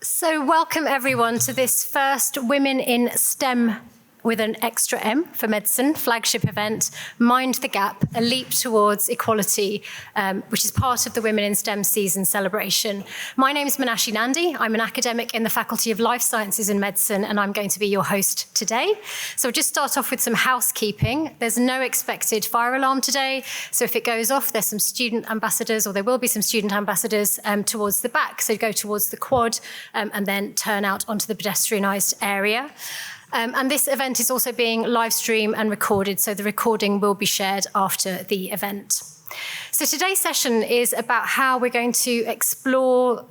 So welcome everyone to this first Women in STEM with an extra M for medicine flagship event, Mind the Gap, a leap towards equality, which is part of the Women in STEM season celebration. My name is Meenakshi Nandi. I'm an academic in the Faculty of Life Sciences and Medicine, and I'm going to be your host today. So I'll just start off with some housekeeping. There's no expected fire alarm today, so if it goes off, there's some student ambassadors, or there will be some student ambassadors towards the back, so go towards the quad and then turn out onto the pedestrianised area. And this event is also being live streamed and recorded, so the recording will be shared after the event. So today's session is about how we're going to explore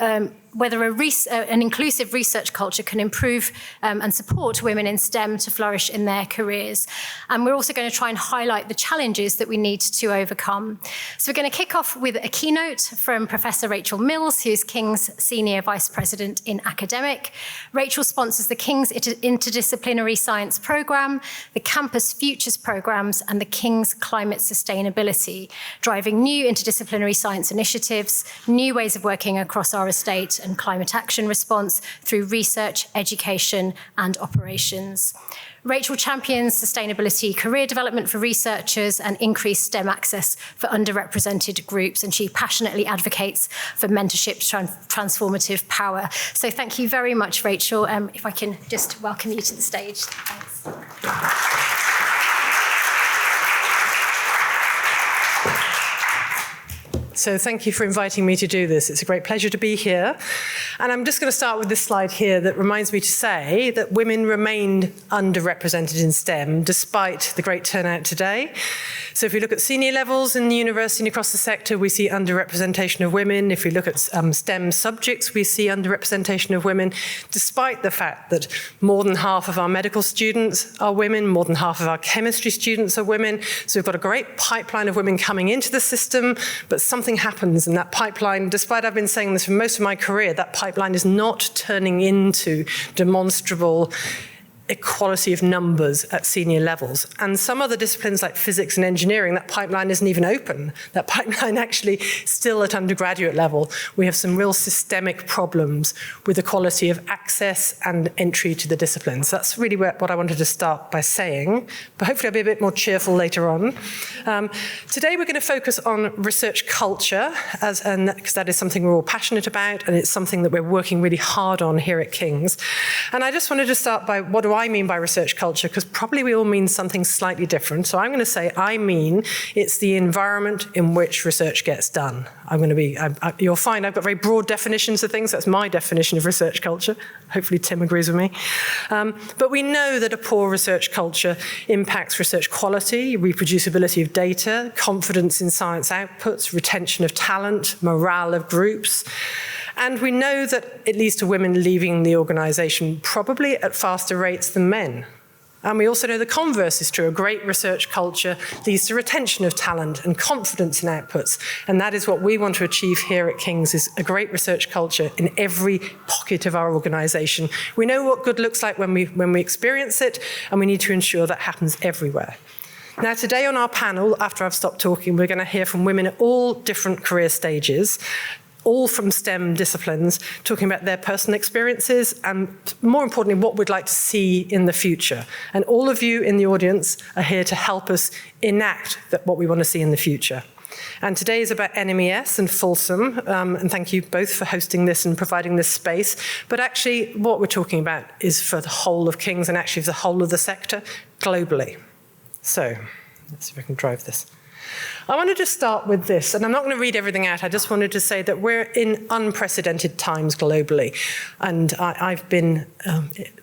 whether an inclusive research culture can improve and support women in STEM to flourish in their careers. And we're also going to try and highlight the challenges that we need to overcome. So we're going to kick off with a keynote from Professor Rachel Mills, who's King's Senior Vice President in Academic. Rachel sponsors the King's Interdisciplinary Science Programme, the Campus Futures Programmes, and the King's Climate Sustainability, driving new interdisciplinary science initiatives, new ways of working across our estate, and climate action response through research, education, and operations. Rachel champions sustainability career development for researchers and increased STEM access for underrepresented groups, and she passionately advocates for mentorship transformative power. So thank you very much, Rachel. If I can just welcome you to the stage. Thanks. So thank you for inviting me to do this. It's a great pleasure to be here. And I'm just going to start with this slide here that reminds me to say that women remained underrepresented in STEM despite the great turnout today. So if we look at senior levels in the university and across the sector, we see underrepresentation of women. If we look at STEM subjects, we see underrepresentation of women, despite the fact that more than half of our medical students are women, more than half of our chemistry students are women. So we've got a great pipeline of women coming into the system, but something happens in that pipeline. Despite I've been saying this for most of my career, that pipeline is not turning into demonstrable equality of numbers at senior levels. And some other disciplines like physics and engineering, that pipeline isn't even open. That pipeline actually still at undergraduate level. We have some real systemic problems with the quality of access and entry to the disciplines. That's really what I wanted to start by saying, but hopefully I'll be a bit more cheerful later on. Today we're going to focus on research culture, because that is something we're all passionate about, and it's something that we're working really hard on here at King's. And I just wanted to start by what do I mean by research culture, because probably we all mean something slightly different. So I'm going to say I mean it's the environment in which research gets done. You'll find I've got very broad definitions of things. That's my definition of research culture. Hopefully Tim agrees with me. But we know that a poor research culture impacts research quality, reproducibility of data, confidence in science outputs, retention of talent, morale of groups. And we know that it leads to women leaving the organisation probably at faster rates than men. And we also know the converse is true. A great research culture leads to retention of talent and confidence in outputs. And that is what we want to achieve here at King's, is a great research culture in every pocket of our organisation. We know what good looks like when we experience it, and we need to ensure that happens everywhere. Now, today on our panel, after I've stopped talking, we're going to hear from women at all different career stages, all from STEM disciplines, talking about their personal experiences and, more importantly, what we'd like to see in the future. And all of you in the audience are here to help us enact what we want to see in the future. And today is about NMES and Folsom, and thank you both for hosting this and providing this space. But actually, what we're talking about is for the whole of King's and actually for the whole of the sector globally. So, let's see if I can drive this. I wanted to start with this, and I'm not going to read everything out. I just wanted to say that we're in unprecedented times globally. And I've been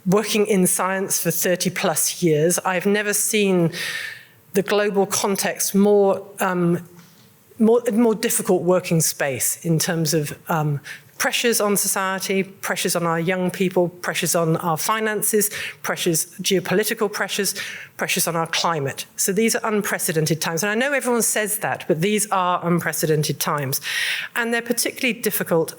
working in science for 30 plus years. I've never seen the global context more difficult working space in terms of pressures on society, pressures on our young people, pressures on our finances, geopolitical pressures on our climate. So these are unprecedented times. And I know everyone says that, but these are unprecedented times. And they're particularly difficult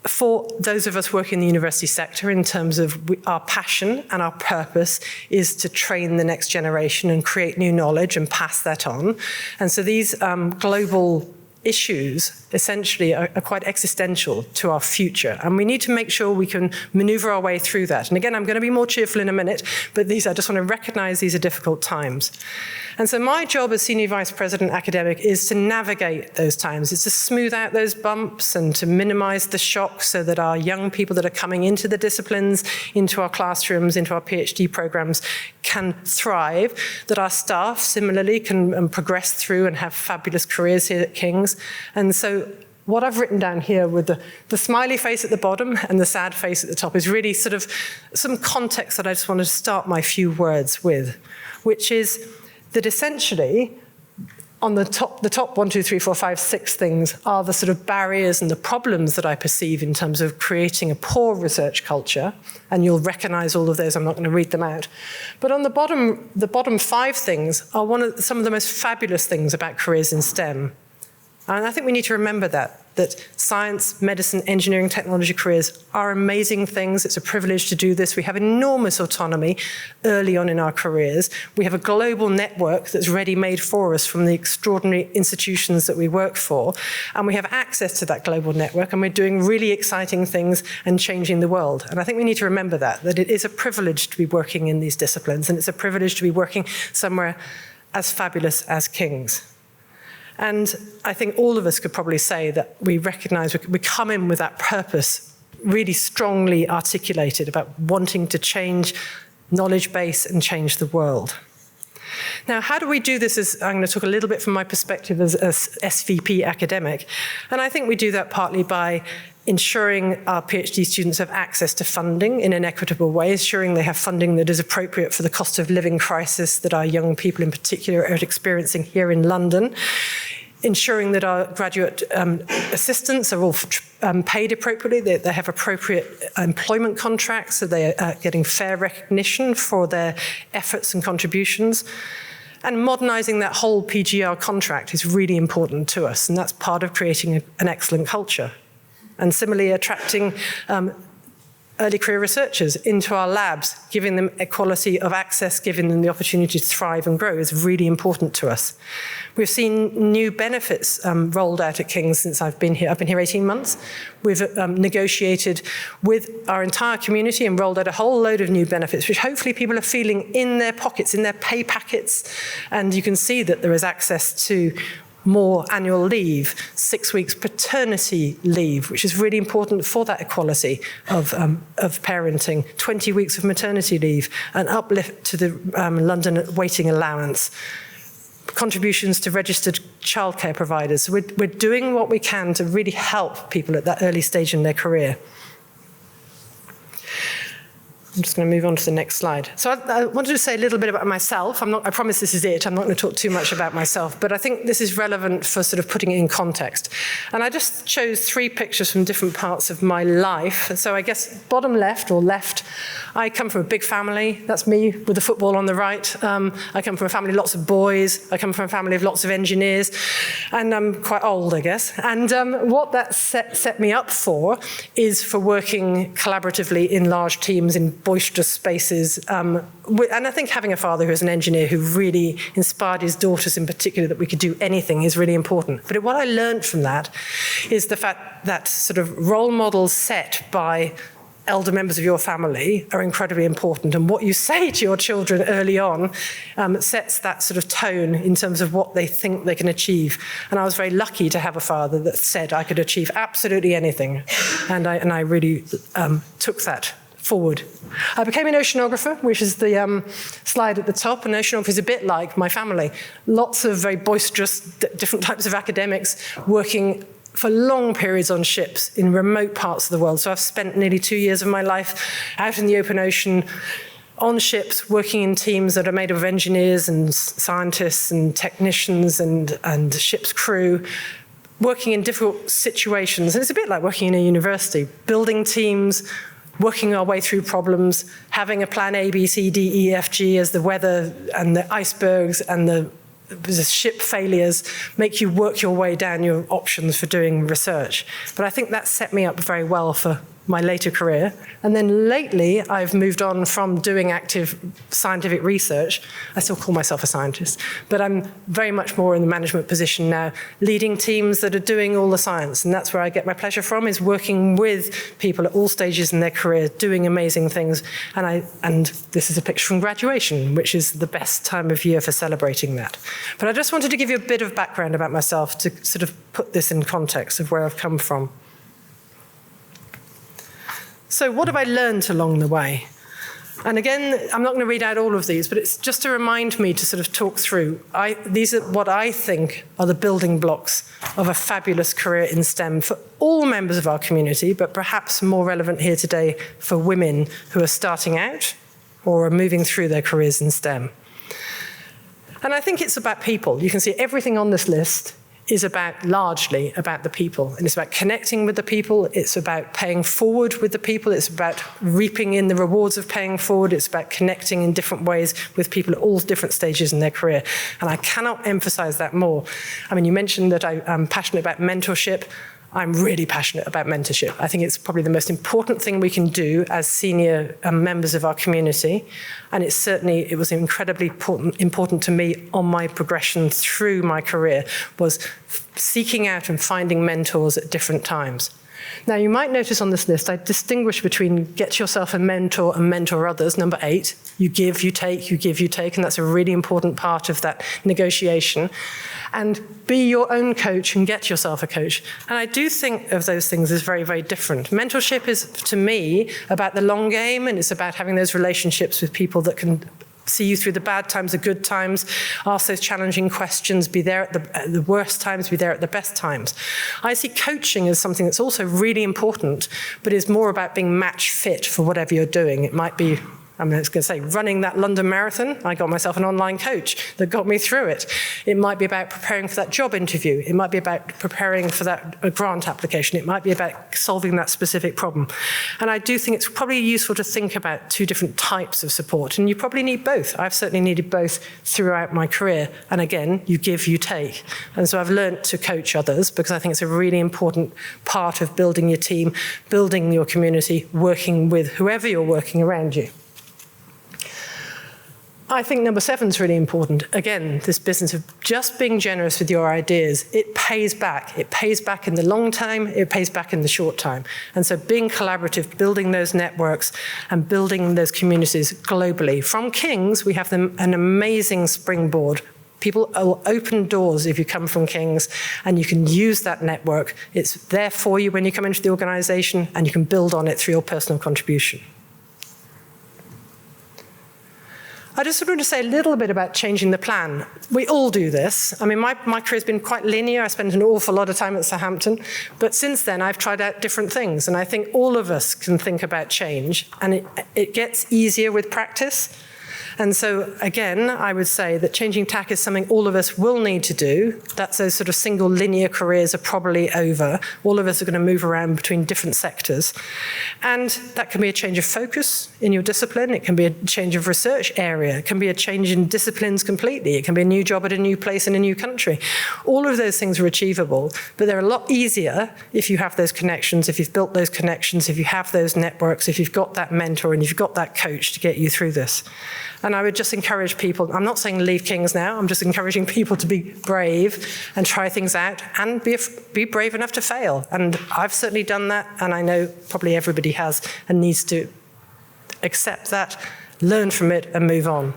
for those of us working in the university sector in terms of our passion and our purpose is to train the next generation and create new knowledge and pass that on. And so these global issues essentially are quite existential to our future. And we need to make sure we can maneuver our way through that. And again, I'm going to be more cheerful in a minute, but I just want to recognize these are difficult times. And so my job as Senior Vice President Academic is to navigate those times. It's to smooth out those bumps and to minimize the shock so that our young people that are coming into the disciplines, into our classrooms, into our PhD programs can thrive, that our staff similarly can progress through and have fabulous careers here at King's. And so what I've written down here with the smiley face at the bottom and the sad face at the top is really sort of some context that I just want to start my few words with, which is that essentially on the top 1, 2, 3, 4, 5, 6 things are the sort of barriers and the problems that I perceive in terms of creating a poor research culture, and you'll recognize all of those. I'm not going to read them out. But on the bottom 5 things are some of the most fabulous things about careers in STEM. And I think we need to remember that science, medicine, engineering, technology careers are amazing things. It's a privilege to do this. We have enormous autonomy early on in our careers. We have a global network that's ready-made for us from the extraordinary institutions that we work for. And we have access to that global network, and we're doing really exciting things and changing the world. And I think we need to remember that it is a privilege to be working in these disciplines, and it's a privilege to be working somewhere as fabulous as King's. And I think all of us could probably say that we recognize, we come in with that purpose really strongly articulated about wanting to change knowledge base and change the world. Now, how do we do this? I'm going to talk a little bit from my perspective as SVP academic. And I think we do that partly by ensuring our PhD students have access to funding in an equitable way, ensuring they have funding that is appropriate for the cost of living crisis that our young people in particular are experiencing here in London, ensuring that our graduate assistants are all paid appropriately, they have appropriate employment contracts, so they are getting fair recognition for their efforts and contributions. And modernising that whole PGR contract is really important to us, and that's part of creating an excellent culture. And similarly, attracting early career researchers into our labs, giving them equality of access, giving them the opportunity to thrive and grow is really important to us. We've seen new benefits rolled out at King's since I've been here. I've been here 18 months. We've negotiated with our entire community and rolled out a whole load of new benefits, which hopefully people are feeling in their pockets, in their pay packets. And you can see that there is access to more annual leave, 6 weeks paternity leave, which is really important for that equality of parenting, 20 weeks of maternity leave, an uplift to the London waiting allowance, contributions to registered childcare providers. So we're doing what we can to really help people at that early stage in their career. I'm just going to move on to the next slide. So I wanted to say a little bit about myself. I promise this is it. I'm not going to talk too much about myself, but I think this is relevant for sort of putting it in context. And I just chose 3 pictures from different parts of my life. So I guess bottom left or left, I come from a big family. That's me with the football on the right. I come from a family, lots of boys. I come from a family of lots of engineers. And I'm quite old, I guess. And what that set me up for is for working collaboratively in large teams in boisterous spaces. And I think having a father who's an engineer who really inspired his daughters in particular that we could do anything is really important. But what I learned from that is the fact that sort of role models set by elder members of your family are incredibly important. And what you say to your children early on sets that sort of tone in terms of what they think they can achieve. And I was very lucky to have a father that said I could achieve absolutely anything. And I really took that forward. I became an oceanographer, which is the slide at the top. And oceanography is a bit like my family. Lots of very boisterous, different types of academics working for long periods on ships in remote parts of the world. So I've spent nearly 2 years of my life out in the open ocean, on ships, working in teams that are made of engineers and scientists and technicians and ship's crew, working in difficult situations. And it's a bit like working in a university, building teams, working our way through problems, having a plan A, B, C, D, E, F, G as the weather and the icebergs and the ship failures make you work your way down your options for doing research. But I think that set me up very well for my later career. And then lately, I've moved on from doing active scientific research. I still call myself a scientist, but I'm very much more in the management position now, leading teams that are doing all the science. And that's where I get my pleasure from, is working with people at all stages in their career, doing amazing things. And this is a picture from graduation, which is the best time of year for celebrating that. But I just wanted to give you a bit of background about myself to sort of put this in context of where I've come from. So what have I learned along the way? And again, I'm not going to read out all of these, but it's just to remind me to sort of talk through. These are what I think are the building blocks of a fabulous career in STEM for all members of our community, but perhaps more relevant here today for women who are starting out or are moving through their careers in STEM. And I think it's about people. You can see everything on this list is largely about the people. And it's about connecting with the people. It's about paying forward with the people. It's about reaping in the rewards of paying forward. It's about connecting in different ways with people at all different stages in their career. And I cannot emphasize that more. I mean, you mentioned that I'm passionate about mentorship. I'm really passionate about mentorship. I think it's probably the most important thing we can do as senior members of our community. And it was incredibly important to me on my progression through my career, was seeking out and finding mentors at different times. Now, you might notice on this list, I distinguish between get yourself a mentor and mentor others, number 8. You give, you take, you give, you take, and that's a really important part of that negotiation. And be your own coach and get yourself a coach. And I do think of those things as very, very different. Mentorship is, to me, about the long game, and it's about having those relationships with people that can see you through the bad times, the good times, ask those challenging questions, be there at the worst times, be there at the best times. I see coaching as something that's also really important, but is more about being match fit for whatever you're doing. It might be, I'm going to say, running that London Marathon. I got myself an online coach that got me through it. It might be about preparing for that job interview. It might be about preparing for that grant application. It might be about solving that specific problem. And I do think it's probably useful to think about 2 different types of support. And you probably need both. I've certainly needed both throughout my career. And again, you give, you take. And so I've learned to coach others because I think it's a really important part of building your team, building your community, working with whoever you're working around you. I think number 7 is really important. Again, this business of just being generous with your ideas, it pays back. It pays back in the long time, it pays back in the short time. And so being collaborative, building those networks and building those communities globally. From King's, we have an amazing springboard. People will open doors if you come from King's, and you can use that network. It's there for you when you come into the organization, and you can build on it through your personal contribution. I just wanted to say a little bit about changing the plan. We all do this. I mean, my career's been quite linear. I spent an awful lot of time at Southampton. But since then, I've tried out different things. And I think all of us can think about change. And it gets easier with practice. And so, again, I would say that changing tack is something all of us will need to do. That's those sort of single linear careers are probably over. All of us are going to move around between different sectors. And that can be a change of focus in your discipline. It can be a change of research area. It can be a change in disciplines completely. It can be a new job at a new place in a new country. All of those things are achievable, but they're a lot easier if you have those connections, if you've built those connections, if you have those networks, if you've got that mentor and you've got that coach to get you through this. And I would just encourage people, I'm not saying leave King's now, I'm just encouraging people to be brave and try things out and be brave enough to fail. And I've certainly done that, and I know probably everybody has and needs to accept that, learn from it, and move on.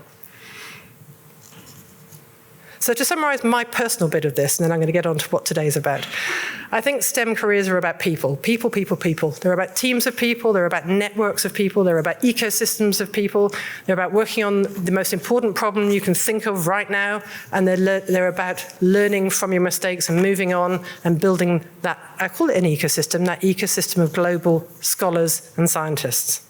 So to summarize my personal bit of this, and then I'm going to get on to what today's about. I think STEM careers are about people. People, people, people. They're about teams of people. They're about networks of people. They're about ecosystems of people. They're about working on the most important problem you can think of right now. And they're about learning from your mistakes and moving on and building that, I call it an ecosystem, that ecosystem of global scholars and scientists.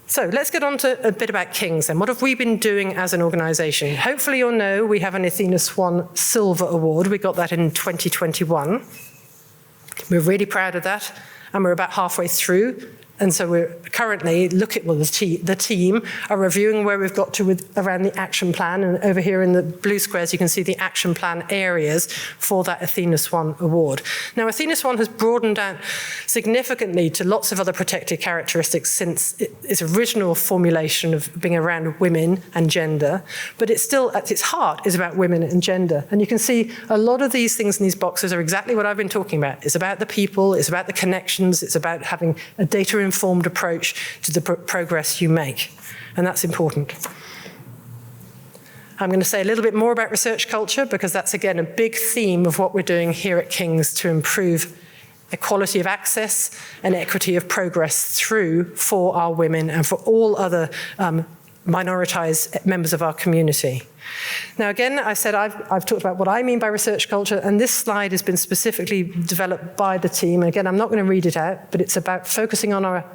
So let's get on to a bit about King's then. What have we been doing as an organisation? Hopefully you'll know we have an Athena Swan Silver Award. We got that in 2021. We're really proud of that, and we're about halfway through And so we're currently the team are reviewing where we've got to around the action plan. And over here in the blue squares, you can see the action plan areas for that Athena Swan Award. Now, Athena Swan has broadened out significantly to lots of other protected characteristics since its original formulation of being around women and gender, but it's still, at its heart, is about women and gender. And you can see a lot of these things in these boxes are exactly what I've been talking about. It's about the people, it's about the connections, it's about having a data-informed approach to the progress you make. And that's important. I'm going to say a little bit more about research culture because that's, again, a big theme of what we're doing here at King's to improve equality of access and equity of progress through for our women and for all other minoritized members of our community. Now, again, I said I've talked about what I mean by research culture, and this slide has been specifically developed by the team. Again, I'm not going to read it out, but it's about focusing on our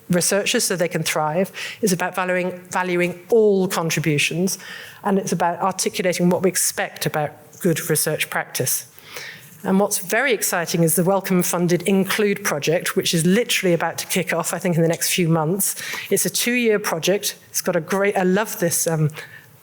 researchers so they can thrive. It's about valuing all contributions, and it's about articulating what we expect about good research practice. And what's very exciting is the Wellcome-funded Include project, which is literally about to kick off, I think, in the next few months. It's a 2-year project. It's got a great, I love this.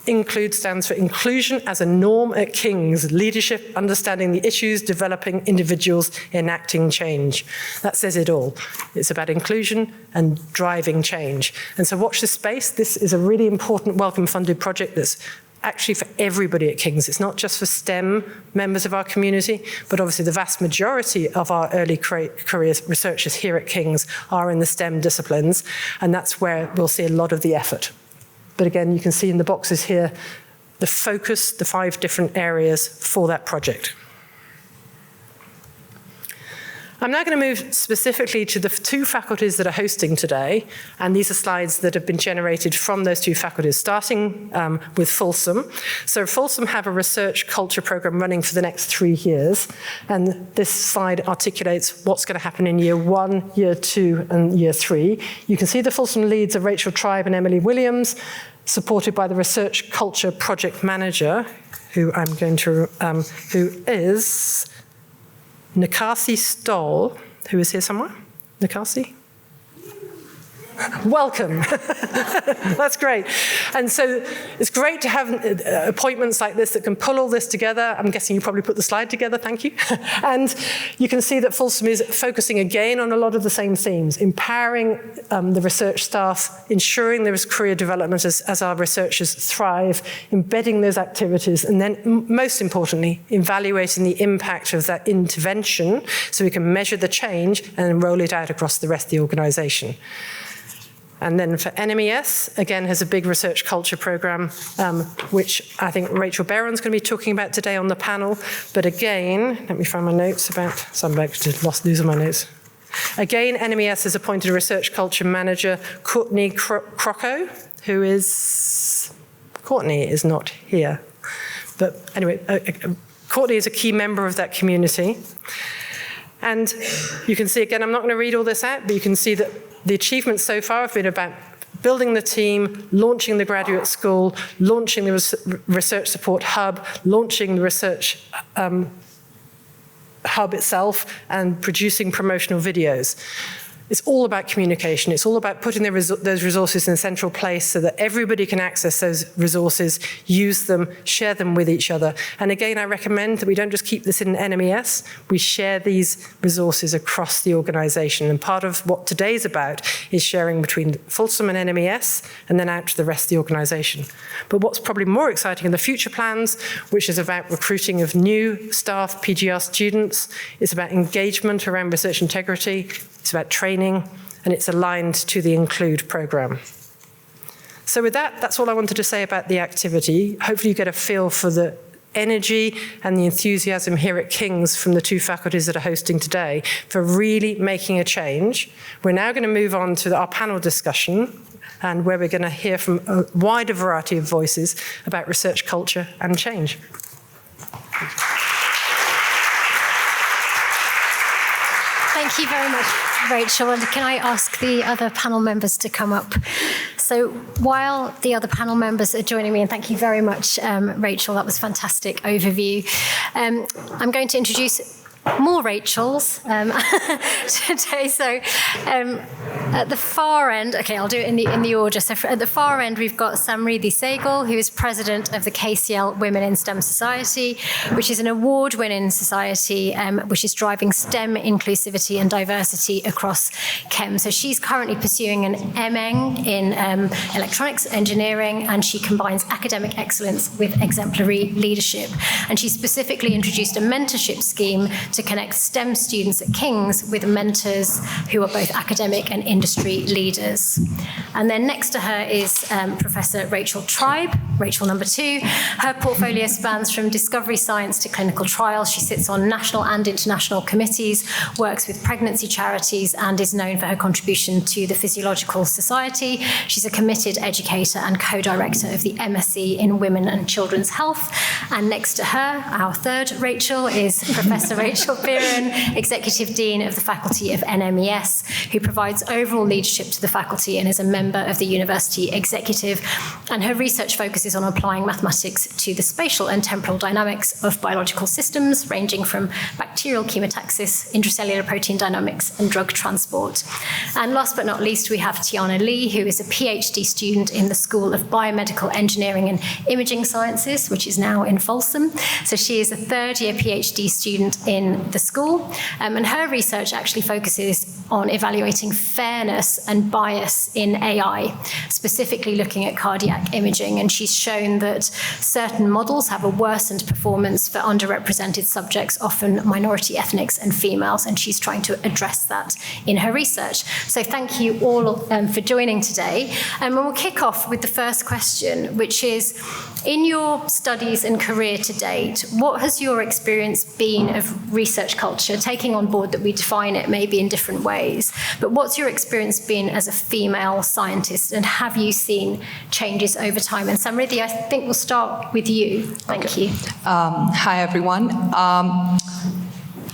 Include stands for Inclusion as a Norm at King's, Leadership, Understanding the Issues, Developing Individuals, Enacting Change. That says it all. It's about inclusion and driving change. And so watch this space. This is a really important Wellcome-funded project that's actually for everybody at King's. It's not just for STEM members of our community, but obviously the vast majority of our early career researchers here at King's are in the STEM disciplines, and that's where we'll see a lot of the effort. But again, you can see in the boxes here the focus, the 5 different areas for that project. I'm now going to move specifically to the 2 faculties that are hosting today, and these are slides that have been generated from those 2 faculties, starting with Folsom. So Folsom have a research culture program running for the next 3 years, and this slide articulates what's going to happen in year 1, year 2, and year 3. You can see the Folsom leads are Rachel Tribe and Emily Williams, supported by the research culture project manager, who is Nikasi Stoll, who is here somewhere. Nikasi? Welcome. That's great. And so it's great to have appointments like this that can pull all this together. I'm guessing you probably put the slide together, thank you. And you can see that Folsom is focusing again on a lot of the same themes, empowering the research staff, ensuring there is career development as our researchers thrive, embedding those activities, and then most importantly, evaluating the impact of that intervention so we can measure the change and roll it out across the rest of the organization. And then for NMES, again, has a big research culture program, which I think Rachel Barron's going to be talking about today on the panel. But again, let me find my notes about, so I'm about to lose my notes. Again, NMES has appointed a research culture manager, Courtney Crocco, who is, Courtney is not here. But anyway, Courtney is a key member of that community. And you can see, again, I'm not going to read all this out, but you can see that the achievements so far have been about building the team, launching the graduate school, launching the research support hub, launching the research hub itself, and producing promotional videos. It's all about communication. It's all about putting those resources in a central place so that everybody can access those resources, use them, share them with each other. And again, I recommend that we don't just keep this in NMES, we share these resources across the organization. And part of what today's about is sharing between Folsom and NMES and then out to the rest of the organization. But what's probably more exciting are the future plans, which is about recruiting of new staff, PGR students. It's about engagement around research integrity. It's about training, and it's aligned to the Include program. So with that, that's all I wanted to say about the activity. Hopefully you get a feel for the energy and the enthusiasm here at King's from the 2 faculties that are hosting today for really making a change. We're now going to move on to our panel discussion, and where we're going to hear from a wider variety of voices about research culture and change. Thank you very much, Rachel. And can I ask the other panel members to come up? So while the other panel members are joining me, and thank you very much, Rachel, that was a fantastic overview. I'm going to introduce more Rachels today. So At the far end, okay, I'll do it in the order. So at the far end, we've got Samriddhi Sehgal, who is president of the KCL Women in STEM Society, which is an award-winning society which is driving STEM inclusivity and diversity across Chem. So she's currently pursuing an MEng in electronics engineering, and she combines academic excellence with exemplary leadership. And she specifically introduced a mentorship scheme to connect STEM students at King's with mentors who are both academic and industry leaders. And then next to her is Professor Rachel Tribe, Rachel number 2. Her portfolio spans from discovery science to clinical trials. She sits on national and international committees, works with pregnancy charities, and is known for her contribution to the Physiological Society. She's a committed educator and co-director of the MSc in Women and Children's Health. And next to her, our third Rachel, is Professor Rachel Piran, Executive Dean of the Faculty of NMES, who provides overall leadership to the faculty and is a member of the university executive. And her research focuses on applying mathematics to the spatial and temporal dynamics of biological systems, ranging from bacterial chemotaxis, intracellular protein dynamics, and drug transport. And last but not least, we have Tiana Lee, who is a PhD student in the School of Biomedical Engineering and Imaging Sciences, which is now in Folsom. So she is a third-year PhD student in the school, and her research actually focuses on evaluating fairness and bias in AI, specifically looking at cardiac imaging. And she's shown that certain models have a worsened performance for underrepresented subjects, often minority ethnics and females, and she's trying to address that in her research. So thank you all for joining today. And we'll kick off with the first question, which is, in your studies and career to date, what has your experience been of research culture, taking on board that we define it maybe in different ways, but what's your experience been as a female scientist, and have you seen changes over time? And Samriddhi, I think we'll start with you. Thank you. Hi, everyone.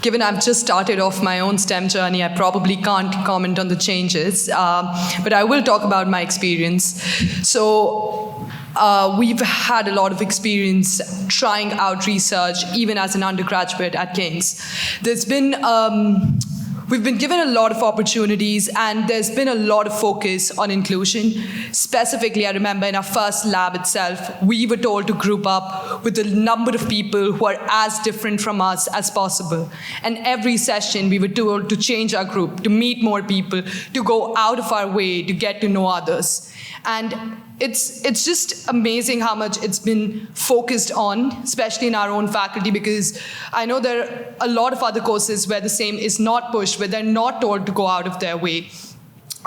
Given I've just started off my own STEM journey, I probably can't comment on the changes, but I will talk about my experience. So we've had a lot of experience trying out research, even as an undergraduate at King's. We've been given a lot of opportunities, and there's been a lot of focus on inclusion. Specifically, I remember in our first lab itself, we were told to group up with a number of people who are as different from us as possible. And every session, we were told to change our group, to meet more people, to go out of our way to get to know others. And it's just amazing how much it's been focused on, especially in our own faculty, because I know there are a lot of other courses where the same is not pushed, where they're not told to go out of their way.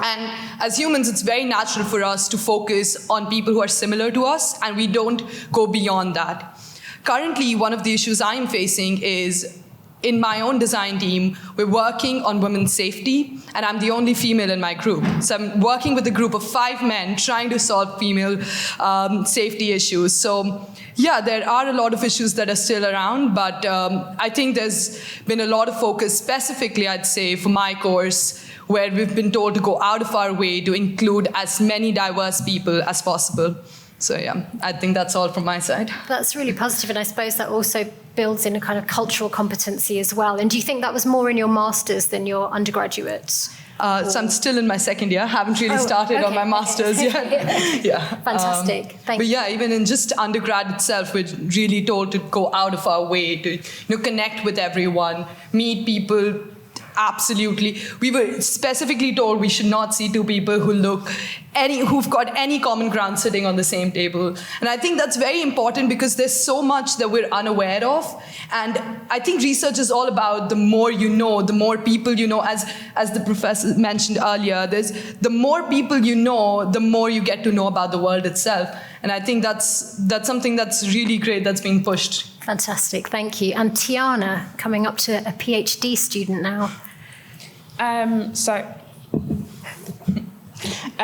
And as humans, it's very natural for us to focus on people who are similar to us, and we don't go beyond that. Currently, one of the issues I'm facing is, in my own design team, we're working on women's safety, and I'm the only female in my group. So I'm working with a group of 5 men trying to solve female safety issues. So yeah, there are a lot of issues that are still around, but I think there's been a lot of focus, specifically, I'd say, for my course, where we've been told to go out of our way to include as many diverse people as possible. So yeah, I think that's all from my side. That's really positive, and I suppose that also builds in a kind of cultural competency as well. And do you think that was more in your master's than your undergraduate? So I'm still in my second year, haven't really started on my master's yet. Yeah. Fantastic, thank you. But yeah, even in just undergrad itself, we're really told to go out of our way to connect with everyone, meet people. Absolutely. We were specifically told we should not see 2 people who've got any common ground sitting on the same table. And I think that's very important because there's so much that we're unaware of. And I think research is all about the more you know, the more people you know. As the professor mentioned earlier, the more people you know, the more you get to know about the world itself. And I think that's something that's really great that's being pushed. Fantastic, thank you. And Tiana, coming up to a PhD student now.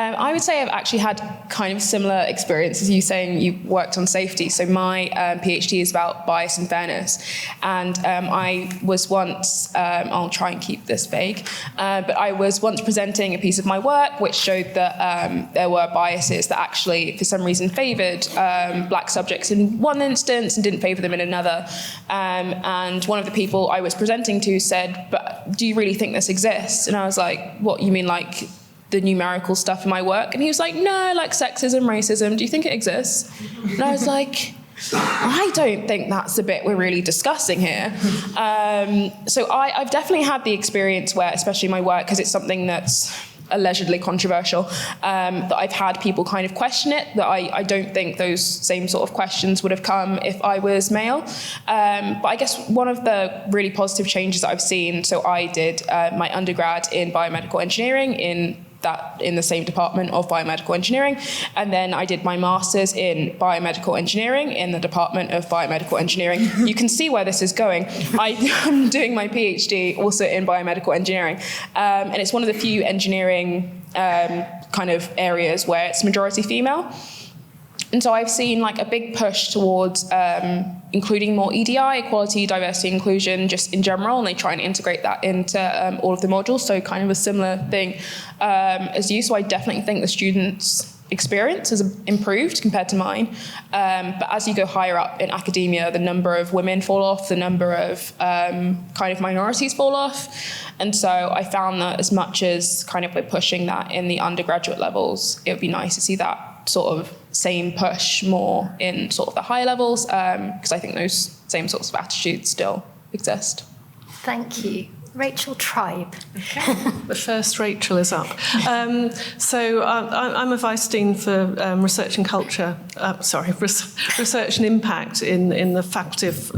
I would say I've actually had kind of similar experience as you saying you worked on safety. So my PhD is about bias and fairness. And I was once, I'll try and keep this vague, but I was once presenting a piece of my work which showed that there were biases that actually, for some reason, favoured black subjects in one instance and didn't favour them in another. And one of the people I was presenting to said, "But do you really think this exists?" And I was like, "What, you mean like the numerical stuff in my work. And he was like, no, like sexism, racism, do you think it exists? And I was like, I don't think that's the bit we're really discussing here. So I've definitely had the experience where, especially in my work, because it's something that's allegedly controversial, that I've had people kind of question it, that I don't think those same sort of questions would have come if I was male. But I guess one of the really positive changes that I've seen, so I did my undergrad in biomedical engineering in the same department of biomedical engineering, and then I did my master's in biomedical engineering in the department of biomedical engineering. You can see where this is going. I'm doing my PhD also in biomedical engineering, and it's one of the few engineering kind of areas where it's majority female. And so I've seen like a big push towards including more EDI, equality, diversity, inclusion, just in general, and they try and integrate that into all of the modules. So kind of a similar thing as you. So I definitely think the students' experience has improved compared to mine. But as you go higher up in academia, the number of women fall off, the number of kind of minorities fall off. And so I found that as much as kind of we're pushing that in the undergraduate levels, it would be nice to see that sort of same push more in sort of the higher levels, because I think those same sorts of attitudes still exist. Thank you. Rachel Tribe. Okay. The first Rachel is up. So I'm a Vice Dean for Research and Culture, Research and Impact in the Faculty of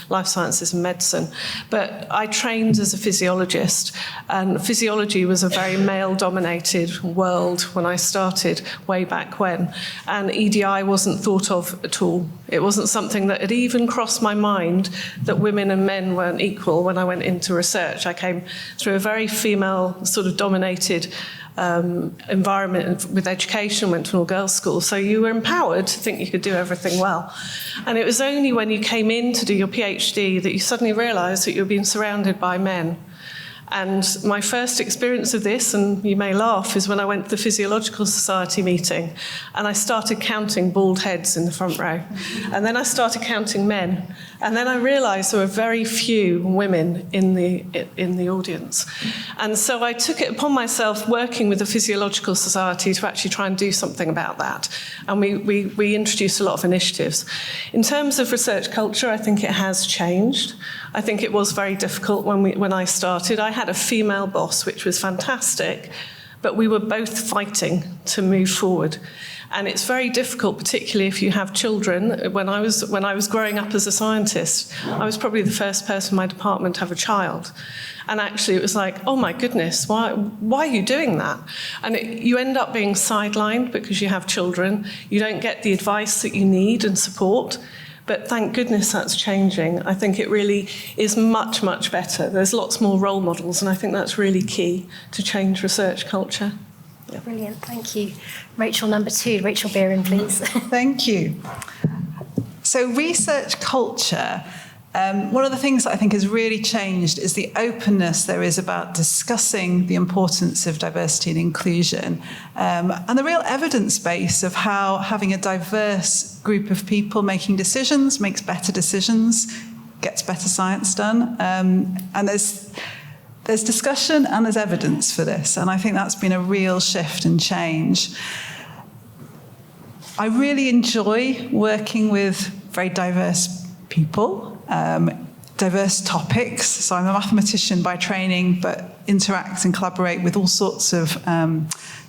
Life Sciences and Medicine. But I trained as a physiologist, and physiology was a very male-dominated world when I started way back when. And EDI wasn't thought of at all. It wasn't something that had even crossed my mind that women and men weren't equal when I went into research. I came through a very female sort of dominated environment with education, went to an all-girls school, so you were empowered to think you could do everything well. And it was only when you came in to do your PhD that you suddenly realised that you were being surrounded by men. And my first experience of this, and you may laugh, is when I went to the Physiological Society meeting and I started counting bald heads in the front row. And then I started counting men. And then I realised there were very few women in the audience. And so I took it upon myself, working with the Physiological Society, to actually try and do something about that. And we introduced a lot of initiatives. In terms of research culture, I think it has changed. I think it was very difficult when I started. I had a female boss, which was fantastic, but we were both fighting to move forward. And it's very difficult, particularly if you have children. When I was growing up as a scientist, I was probably the first person in my department to have a child. And actually it was like, oh my goodness, why are you doing that? And you end up being sidelined because you have children. You don't get the advice that you need and support. But thank goodness that's changing. I think it really is much, much better. There's lots more role models, and I think that's really key to change research culture. Yeah. Brilliant, thank you. Rachel number 2, Rachel Beerin, please. Thank you. So research culture, one of the things that I think has really changed is the openness there is about discussing the importance of diversity and inclusion, and the real evidence base of how having a diverse group of people making decisions makes better decisions, gets better science done, and there's discussion and there's evidence for this, and I think that's been a real shift and change. I really enjoy working with very diverse people, diverse topics. So I'm a mathematician by training, but interact and collaborate with all sorts of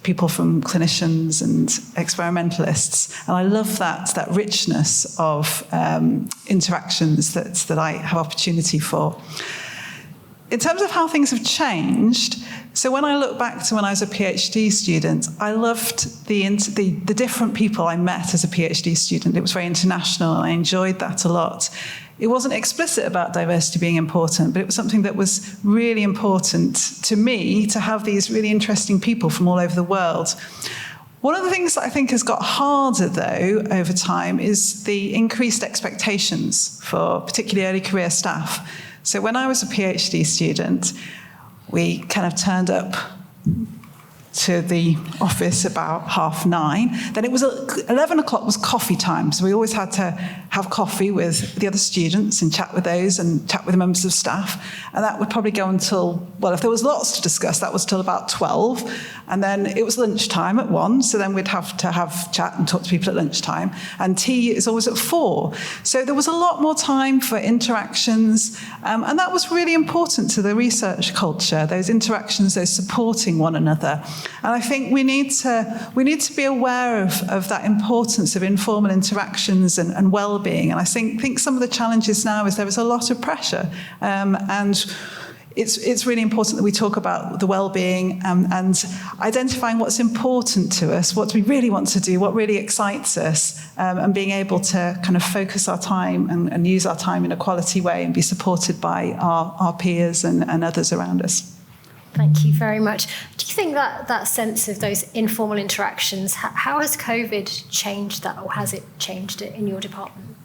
people, from clinicians and experimentalists. And I love that richness of interactions that I have opportunity for. In terms of how things have changed, so when I look back to when I was a PhD student, I loved the different people I met as a PhD student. It was very international, and I enjoyed that a lot. It wasn't explicit about diversity being important, but it was something that was really important to me, to have these really interesting people from all over the world. One of the things that I think has got harder, though, over time is the increased expectations for particularly early career staff. So when I was a PhD student, we kind of turned up to the office about 9:30. Then it was 11 o'clock was coffee time. So we always had to have coffee with the other students and chat with those and chat with the members of staff. And that would probably go until, well, if there was lots to discuss, that was till about 12. And then it was lunchtime at 1. So then we'd have to have chat and talk to people at lunchtime. And tea is always at 4. So there was a lot more time for interactions. And that was really important to the research culture, those interactions, those supporting one another. And I think we need to be aware of that importance of informal interactions and well-being. And I think some of the challenges now is there is a lot of pressure. And it's really important that we talk about the well-being and identifying what's important to us, what do we really want to do, what really excites us, and being able to kind of focus our time and use our time in a quality way and be supported by our peers and others around us. Thank you very much. Do you think that sense of those informal interactions, how has COVID changed that, or has it changed it in your department?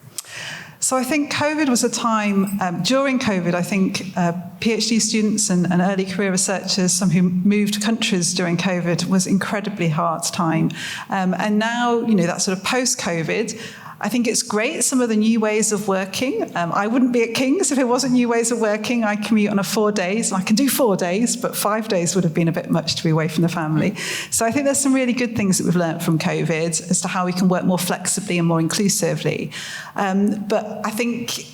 So I think COVID was a time, during COVID, I think PhD students and early career researchers, some who moved countries during COVID, was incredibly hard time. And now, that sort of post-COVID, I think it's great, some of the new ways of working. I wouldn't be at King's if it wasn't new ways of working. I commute on 4 days, and I can do 4 days, but 5 days would have been a bit much to be away from the family. So I think there's some really good things that we've learned from COVID as to how we can work more flexibly and more inclusively. But I think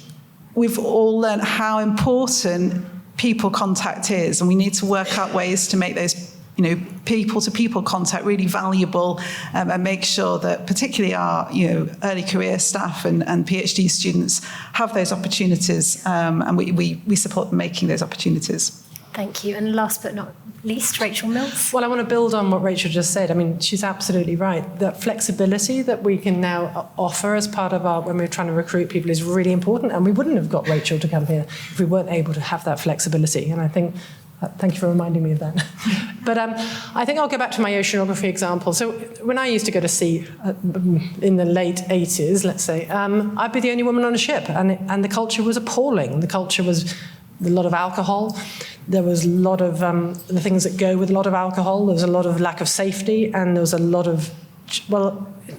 we've all learned how important people contact is, and we need to work out ways to make those people-to-people contact really valuable, and make sure that particularly our, early career staff and PhD students have those opportunities, and we support them making those opportunities. Thank you. And last but not least, Rachel Mills. Well, I want to build on what Rachel just said. I mean, she's absolutely right. That flexibility that we can now offer as part of when we're trying to recruit people is really important, and we wouldn't have got Rachel to come here if we weren't able to have that flexibility. And I think thank you for reminding me of that. But I think I'll go back to my oceanography example. So when I used to go to sea in the late 80s, let's say, I'd be the only woman on a ship, and the culture was appalling. The culture was a lot of alcohol. There was a lot of the things that go with a lot of alcohol. There was a lot of lack of safety, and there was a lot of,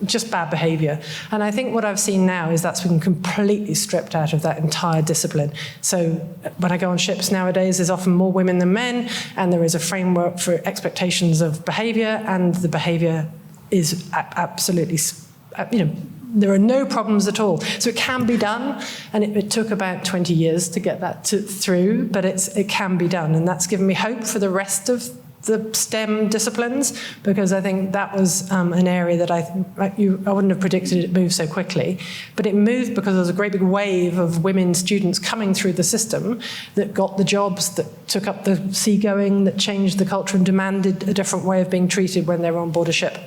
just bad behaviour. And I think what I've seen now is that's been completely stripped out of that entire discipline. So when I go on ships nowadays, there's often more women than men, and there is a framework for expectations of behaviour, and the behaviour is absolutely, there are no problems at all. So it can be done, and it took about 20 years to get that through, but it can be done, and that's given me hope for the rest of the STEM disciplines, because I think that was an area that I wouldn't have predicted it moved so quickly. But it moved because there was a great big wave of women students coming through the system that got the jobs, that took up the seagoing, that changed the culture and demanded a different way of being treated when they were on board a ship.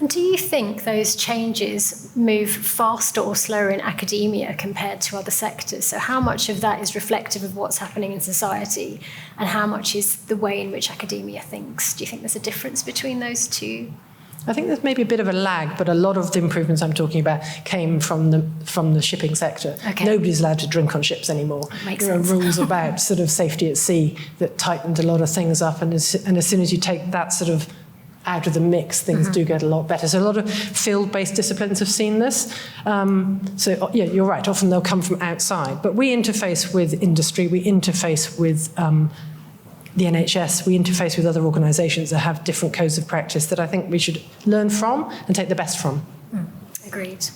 And do you think those changes move faster or slower in academia compared to other sectors? So how much of that is reflective of what's happening in society, and how much is the way in which academia thinks? Do you think there's a difference between those two? I think there's maybe a bit of a lag, but a lot of the improvements I'm talking about came from the shipping sector. Okay. Nobody's allowed to drink on ships anymore. Makes there sense. are rules about sort of safety at sea that tightened a lot of things up, and as soon as you take that sort of out of the mix, things do get a lot better. So a lot of field-based disciplines have seen this. So yeah, you're right, often they'll come from outside. But we interface with industry, we interface with the NHS, we interface with other organisations that have different codes of practice that I think we should learn from and take the best from. Agreed.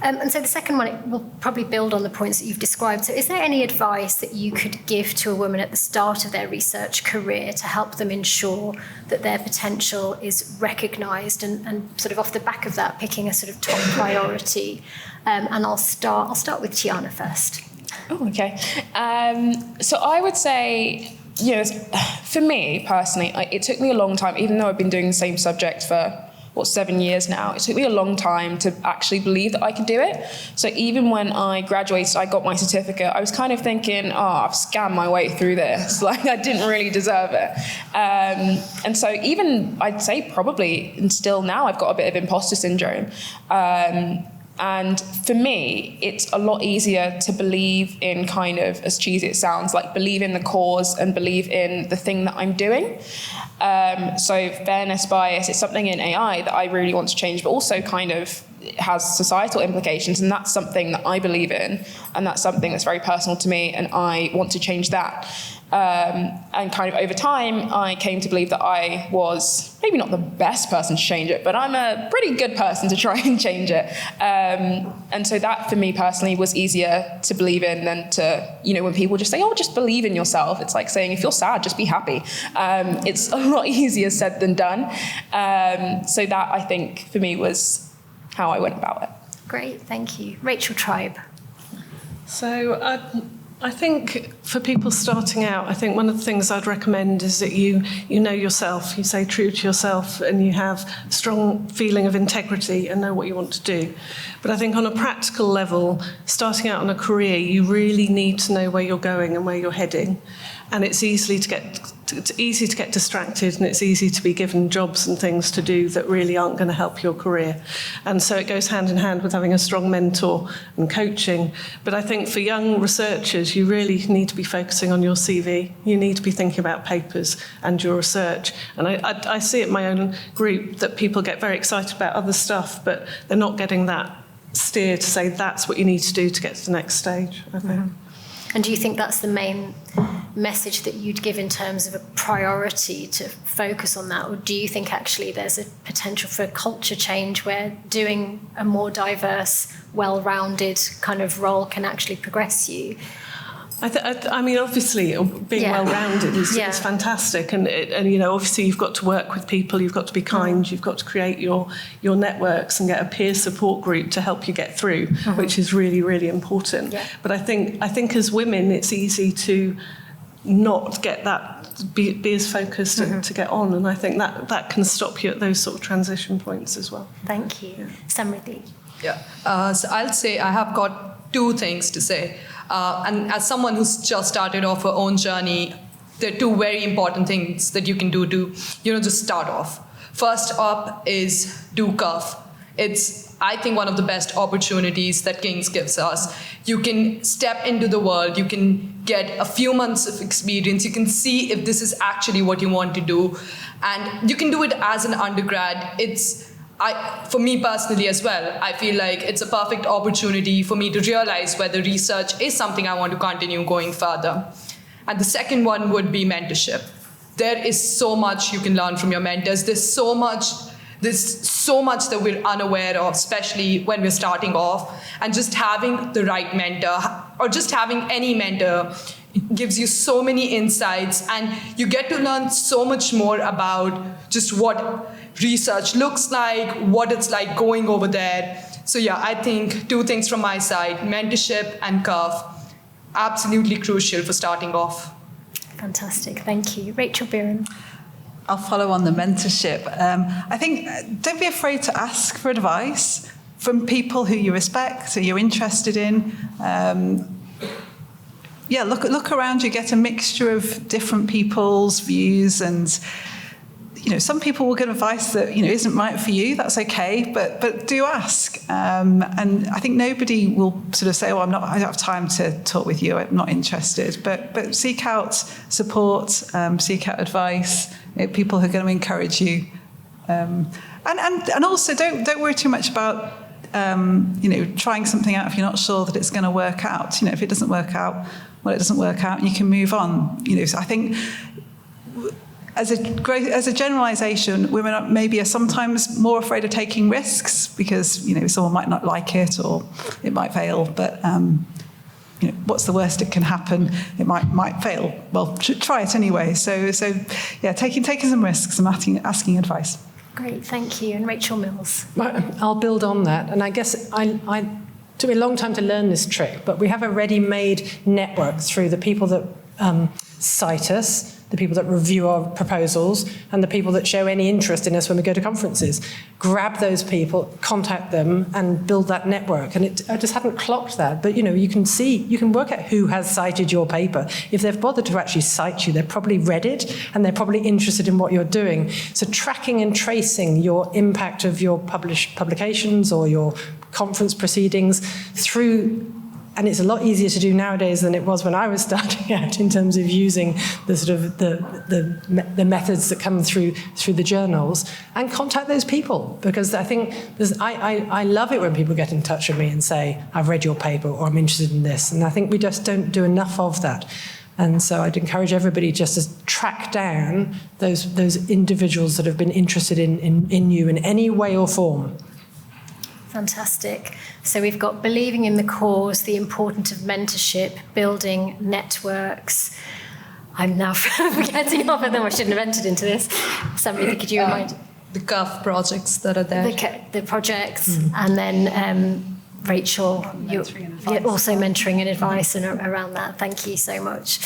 And so the second one will probably build on the points that you've described. So is there any advice that you could give to a woman at the start of their research career to help them ensure that their potential is recognised, and sort of off the back of that, picking a sort of top priority? And I'll start with Tiana first. Oh, okay. So I would say, for me personally, it took me a long time, even though I've been doing the same subject for 7 years now. It took me a long time to actually believe that I could do it. So even when I graduated, I got my certificate, I was kind of thinking, I've scammed my way through this. Like, I didn't really deserve it. And so even, I'd say probably, and still now, I've got a bit of imposter syndrome. And for me, it's a lot easier to believe in kind of, as cheesy it sounds, like believe in the cause and believe in the thing that I'm doing. So fairness bias is something in AI that I really want to change, but also kind of has societal implications, and that's something that I believe in, and that's something that's very personal to me, and I want to change that. And kind of over time, I came to believe that I was maybe not the best person to change it, but I'm a pretty good person to try and change it. And so that, for me personally, was easier to believe in than to, when people just say, oh, just believe in yourself. It's like saying, if you're sad, just be happy. It's a lot easier said than done. So that, I think, for me, was how I went about it. Great, thank you. Rachel Tribe. So I think for people starting out, I think one of the things I'd recommend is that you know yourself, you stay true to yourself, and you have a strong feeling of integrity and know what you want to do. But I think on a practical level, starting out on a career, you really need to know where you're going and where you're heading. And it's easy to get distracted, and it's easy to be given jobs and things to do that really aren't going to help your career. And so it goes hand in hand with having a strong mentor and coaching. But I think for young researchers, you really need to be focusing on your CV. You need to be thinking about papers and your research. And I see it in my own group that people get very excited about other stuff, but they're not getting that steer to say that's what you need to do to get to the next stage, I think. Mm-hmm. And do you think that's the main message that you'd give in terms of a priority to focus on that? Or do you think actually there's a potential for culture change where doing a more diverse, well-rounded kind of role can actually progress you? I mean, obviously, being well-rounded is fantastic, and obviously you've got to work with people, you've got to be kind, you've got to create your networks and get a peer support group to help you get through, which is really, really important. Yeah. But I think as women, it's easy to not get that, be as focused to get on, and I think that can stop you at those sort of transition points as well. Thank you. Yeah. Samriddhi. Yeah, so I'll say I have got two things to say. And as someone who's just started off her own journey, there are two very important things that you can do to, just start off. First up is do curve. It's, I think, one of the best opportunities that King's gives us. You can step into the world, you can get a few months of experience, you can see if this is actually what you want to do, and you can do it as an undergrad. For me personally as well, I feel like it's a perfect opportunity for me to realize whether research is something I want to continue going further. And the second one would be mentorship. There is so much you can learn from your mentors. There's so much that we're unaware of, especially when we're starting off. And just having the right mentor, or just having any mentor, gives you so many insights, and you get to learn so much more about just what research looks like, what it's like going over there. So yeah, I think two things from my side, mentorship and curve, absolutely crucial for starting off. Fantastic, thank you. Rachel Biren. I'll follow on the mentorship. I think don't be afraid to ask for advice from people who you respect, who you're interested in. Look around you, get a mixture of different people's views, and some people will give advice that isn't right for you. That's okay, but do ask. And I think nobody will sort of say, "Oh, I don't have time to talk with you. I'm not interested." But seek out support, seek out advice. People who are going to encourage you, and also don't worry too much about trying something out if you're not sure that it's going to work out. If it doesn't work out, well, it doesn't work out, and you can move on. So I think, as a generalisation, women maybe are sometimes more afraid of taking risks because someone might not like it or it might fail. But what's the worst that can happen? It might fail. Well, try it anyway. So yeah, taking some risks and asking advice. Great, thank you. And Rachel Mills. I'll build on that, and I guess I took me a long time to learn this trick, but we have a ready-made network through the people that cite us, the people that review our proposals, and the people that show any interest in us when we go to conferences. Grab those people, contact them, and build that network. And I just hadn't clocked that, but you can work out who has cited your paper. If they've bothered to actually cite you, they've probably read it, and they're probably interested in what you're doing. So tracking and tracing your impact of your publications or your conference proceedings, through. And it's a lot easier to do nowadays than it was when I was starting out in terms of using the sort of the methods that come through the journals, and contact those people, because I think I love it when people get in touch with me and say, I've read your paper, or I'm interested in this. And I think we just don't do enough of that. And so I'd encourage everybody just to track down those individuals that have been interested in you in any way or form. Fantastic. So we've got believing in the cause, the importance of mentorship, building networks. I'm now forgetting all of them. I shouldn't have entered into this. Somebody, could you remind? The CUF projects that are there. The projects, and then Rachel, you're also mentoring and advice and around that. Thank you so much.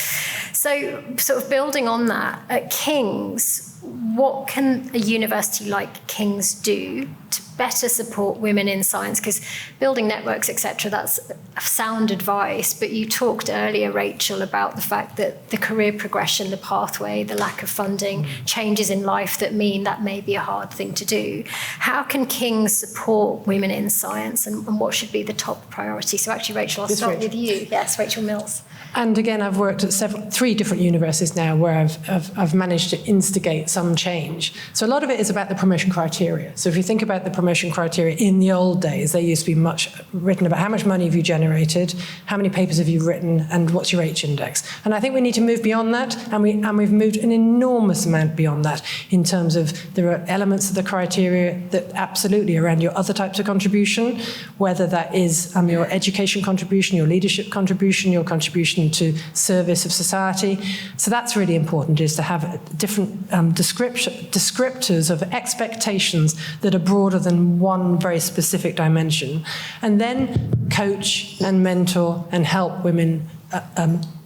So sort of building on that, at King's, what can a university like King's do to better support women in science? Because building networks, etc., that's sound advice, but you talked earlier, Rachel, about the fact that the career progression, the pathway, the lack of funding, changes in life that mean that may be a hard thing to do. How can King's support women in science, and what should be the top priority? So actually, Rachel, I'll start with you. Yes, Rachel Mills. And again, I've worked at three different universities now where I've managed to instigate some change. So a lot of it is about the promotion criteria. So if you think about the promotion criteria in the old days, they used to be much written about how much money have you generated, how many papers have you written, and what's your H index. And I think we need to move beyond that, and we've moved an enormous amount beyond that in terms of there are elements of the criteria that absolutely around your other types of contribution, whether that is your education contribution, your leadership contribution, your contribution to service of society. So that's really important, is to have different descriptors of expectations that are broader than one very specific dimension. And then coach and mentor and help women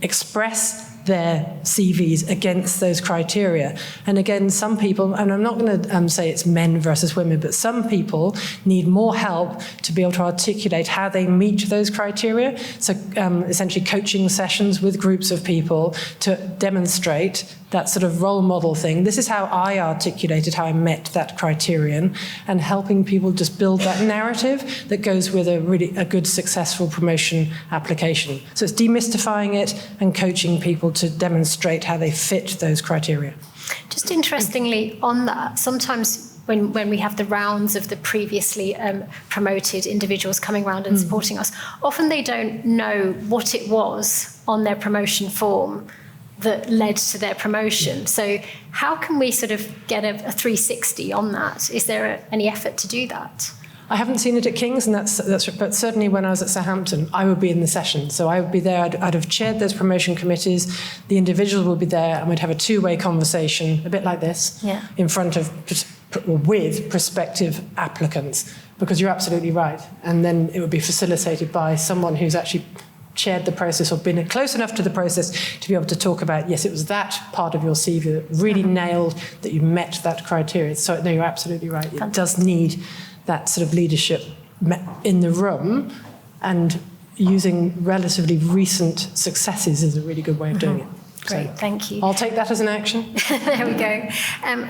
express their CVs against those criteria. And again, some people, and I'm not going to say it's men versus women, but some people need more help to be able to articulate how they meet those criteria. So essentially coaching sessions with groups of people to demonstrate that sort of role model thing. This is how I articulated how I met that criterion, and helping people just build that narrative that goes with a good, successful promotion application. So it's demystifying it and coaching people to demonstrate how they fit those criteria. Just interestingly on that, sometimes when we have the rounds of the previously promoted individuals coming around and supporting us, often they don't know what it was on their promotion form that led to their promotion. So how can we sort of get a 360 on that? Is there any effort to do that? I haven't seen it at King's, and but certainly when I was at Southampton, I would be in the session. So I would be there, I'd have chaired those promotion committees, the individuals would be there, and we'd have a two-way conversation, a bit like this, in front of, with prospective applicants, because you're absolutely right. And then it would be facilitated by someone who's actually chaired the process or been close enough to the process to be able to talk about, yes, it was that part of your CV that really nailed that you met that criteria. So no, you're absolutely right. It does need that sort of leadership in the room, and using relatively recent successes is a really good way of doing it. Great, thank you. I'll take that as an action. There we go.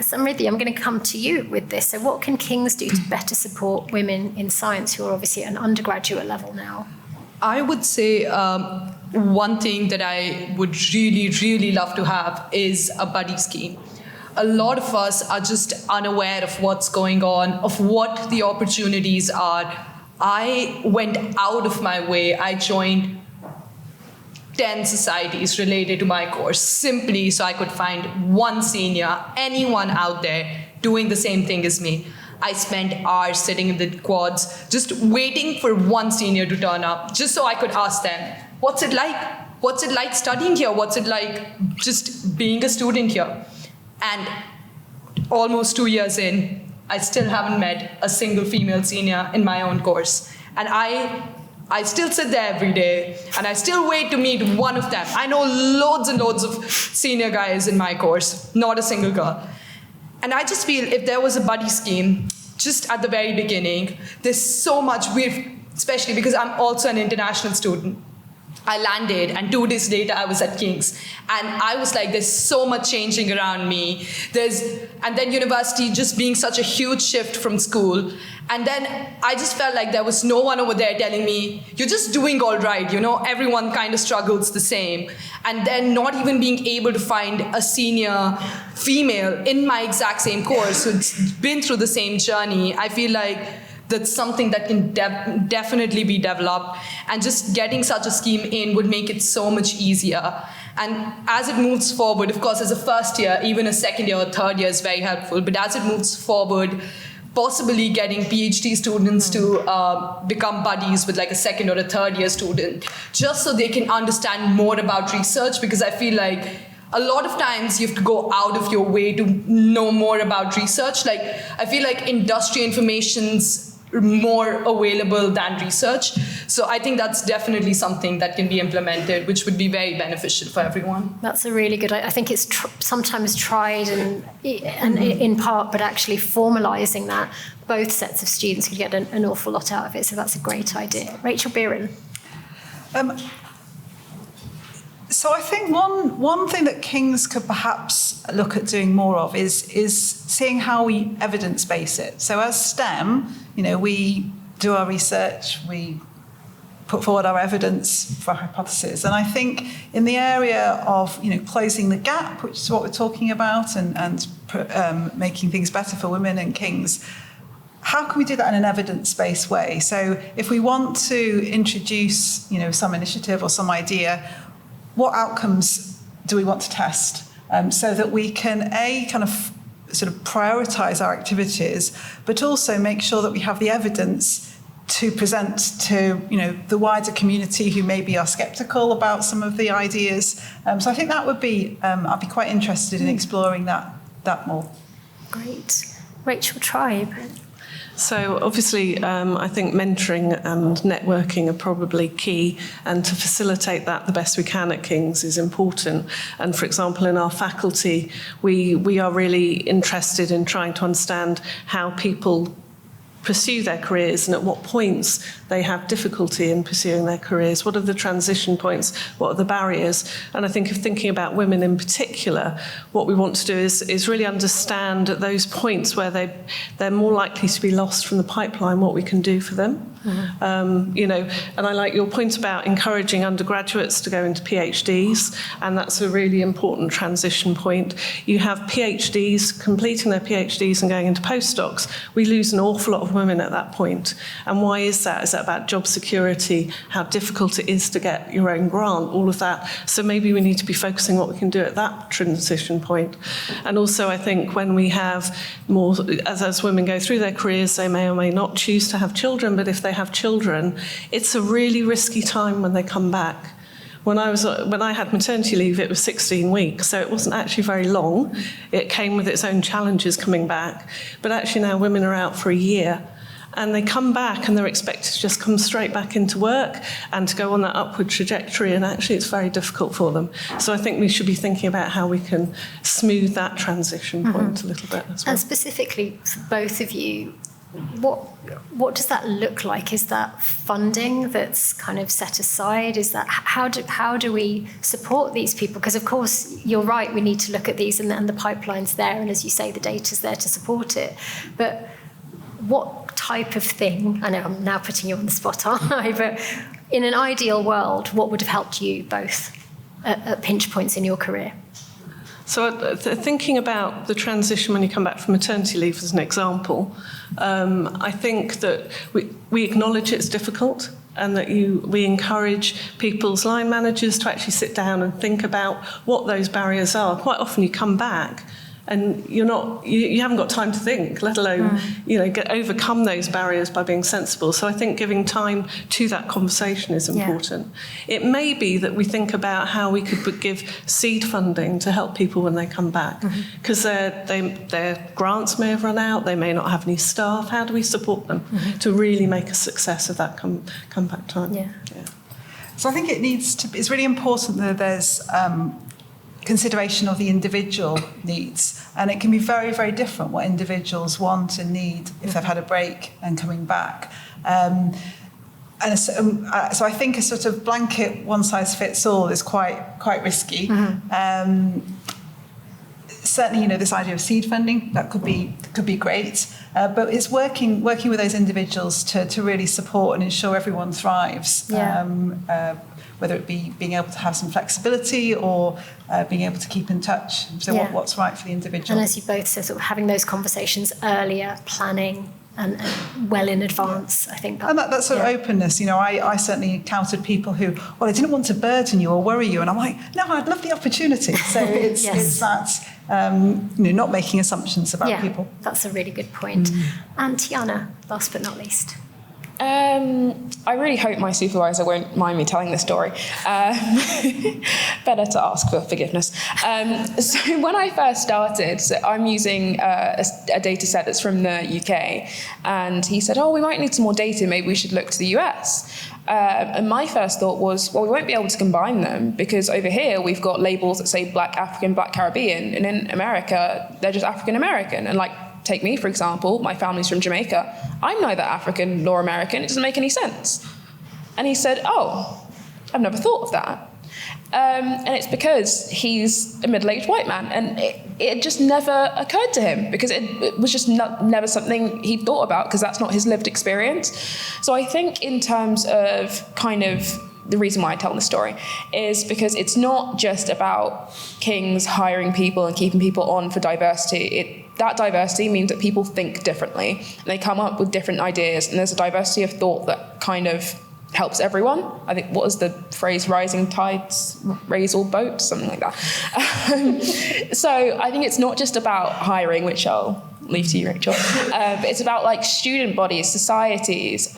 Samriddhi, I'm going to come to you with this. So what can King's do to better support women in science who are obviously at an undergraduate level now? I would say one thing that I would really, really love to have is a buddy scheme. A lot of us are just unaware of what's going on, of what the opportunities are. I went out of my way. I joined 10 societies related to my course simply so I could find one senior, anyone out there doing the same thing as me. I spent hours sitting in the quads, just waiting for one senior to turn up, just so I could ask them, what's it like? What's it like studying here? What's it like just being a student here? And almost 2 years in, I still haven't met a single female senior in my own course. And I still sit there every day, and I still wait to meet one of them. I know loads and loads of senior guys in my course, not a single girl. And I just feel if there was a buddy scheme just at the very beginning, there's so much especially because I'm also an international student. I landed, and 2 days later I was at King's, and I was like, there's so much changing around me. And then university just being such a huge shift from school. And then I just felt like there was no one over there telling me, you're just doing all right, everyone kind of struggles the same. And then not even being able to find a senior female in my exact same course who's been through the same journey. I feel like that's something that can definitely be developed, and just getting such a scheme in would make it so much easier. And as it moves forward, of course, as a first year, even a second year or third year is very helpful, but as it moves forward, possibly getting PhD students to become buddies with like a second or a third year student, just so they can understand more about research, because I feel like a lot of times you have to go out of your way to know more about research. Like, I feel like industry information's more available than research. So I think that's definitely something that can be implemented, which would be very beneficial for everyone. That's a really good, I think it's sometimes tried and in part, but actually formalising that, both sets of students could get an awful lot out of it. So that's a great idea. Rachel Beeran. So I think one thing that King's could perhaps look at doing more of is seeing how we evidence-base it. So as STEM, we do our research, we put forward our evidence for our hypothesis. And I think in the area of closing the gap, which is what we're talking about, and making things better for women in King's, how can we do that in an evidence-based way? So if we want to introduce some initiative or some idea, what outcomes do we want to test, so that we can kind of sort of prioritise our activities, but also make sure that we have the evidence to present to the wider community who maybe are sceptical about some of the ideas. So I think that would be I'd be quite interested in exploring that more. Great. Rachel, Tribe. So obviously, I think mentoring and networking are probably key, and to facilitate that the best we can at King's is important. And for example, in our faculty, we are really interested in trying to understand how people pursue their careers and at what points they have difficulty in pursuing their careers. What are the transition points? What are the barriers? And I think if thinking about women in particular, what we want to do is really understand at those points where they're more likely to be lost from the pipeline, what we can do for them. Mm-hmm. And I like your point about encouraging undergraduates to go into PhDs, and that's a really important transition point. You have PhDs completing their PhDs and going into postdocs. We lose an awful lot of women at that point. And why is that? Is that about job security, how difficult it is to get your own grant, all of that? So maybe we need to be focusing what we can do at that transition point. And also I think when we have more, as women go through their careers, they may or may not choose to have children, but if they have children, it's a really risky time when they come back. When I had maternity leave, it was 16 weeks, so it wasn't actually very long. It came with its own challenges coming back. But actually now women are out for a year, and they come back and they're expected to just come straight back into work and to go on that upward trajectory, and actually it's very difficult for them. So I think we should be thinking about how we can smooth that transition point a little bit as well. And specifically for both of you, what does that look like? Is that funding that's kind of set aside? Is that how do we support these people? Because of course you're right, we need to look at these, and the pipeline's there, and as you say, the data's there to support it. But what type of thing? I know I'm now putting you on the spot, aren't I? But in an ideal world, what would have helped you both at pinch points in your career? So thinking about the transition when you come back from maternity leave as an example, I think that we acknowledge it's difficult, and that we encourage people's line managers to actually sit down and think about what those barriers are. Quite often you come back and you haven't got time to think, let alone overcome those barriers by being sensible. So I think giving time to that conversation is important. Yeah. It may be that we think about how we could give seed funding to help people when they come back, because their grants may have run out, they may not have any staff. How do we support them to really make a success of that comeback time? Yeah. So I think it's really important that there's consideration of the individual needs, and it can be very, very different what individuals want and need if they've had a break and coming back. so I think a sort of blanket one-size-fits-all is quite risky. Certainly, this idea of seed funding, that could be great, but it's working with those individuals to really support and ensure everyone thrives. Whether it be being able to have some flexibility or being able to keep in touch. So what's right for the individual. And as you both said, sort of having those conversations earlier, planning and well in advance, I think. And that sort of openness, I certainly encountered people who, I didn't want to burden you or worry you. And I'm like, no, I'd love the opportunity. So it's that, not making assumptions about people. That's a really good point. And Tiana, last but not least. I really hope my supervisor won't mind me telling this story. Better to ask for forgiveness. So when I first started, I'm using a data set that's from the UK, and he said, we might need some more data, maybe we should look to the US. And my first thought was, we won't be able to combine them because over here we've got labels that say Black African, Black Caribbean, and in America, they're just African American. And take me, for example, my family's from Jamaica. I'm neither African nor American. It doesn't make any sense. And he said, I've never thought of that. And it's because he's a middle-aged white man. And it just never occurred to him because it was just never something he thought about because that's not his lived experience. So I think in terms of the reason why I tell the story is because it's not just about Kings hiring people and keeping people on for diversity. That diversity means that people think differently and they come up with different ideas, and there's a diversity of thought that kind of helps everyone. I think, what was the phrase, rising tides raise all boats, something like that. So I think it's not just about hiring, which I'll leave to you, Rachel, but it's about student bodies, societies,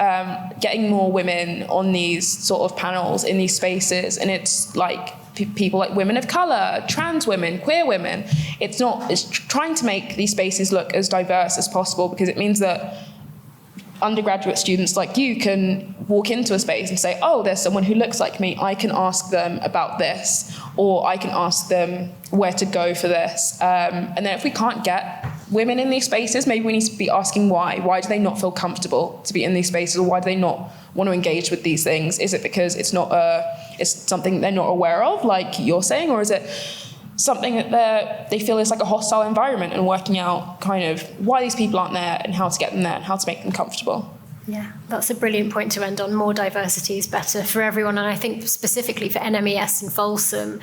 getting more women on these sort of panels in these spaces, and it's people like women of colour, trans women, queer women. It's trying to make these spaces look as diverse as possible because it means that undergraduate students like you can walk into a space and say, there's someone who looks like me. I can ask them about this, or I can ask them where to go for this. And then if we can't get women in these spaces, maybe we need to be asking why. Why do they not feel comfortable to be in these spaces, or why do they not want to engage with these things? Is it because it's something they're not aware of, like you're saying, or is it something that they feel is a hostile environment, and working out why these people aren't there and how to get them there and how to make them comfortable? Yeah, that's a brilliant point to end on. More diversity is better for everyone. And I think specifically for NMES and Folsom,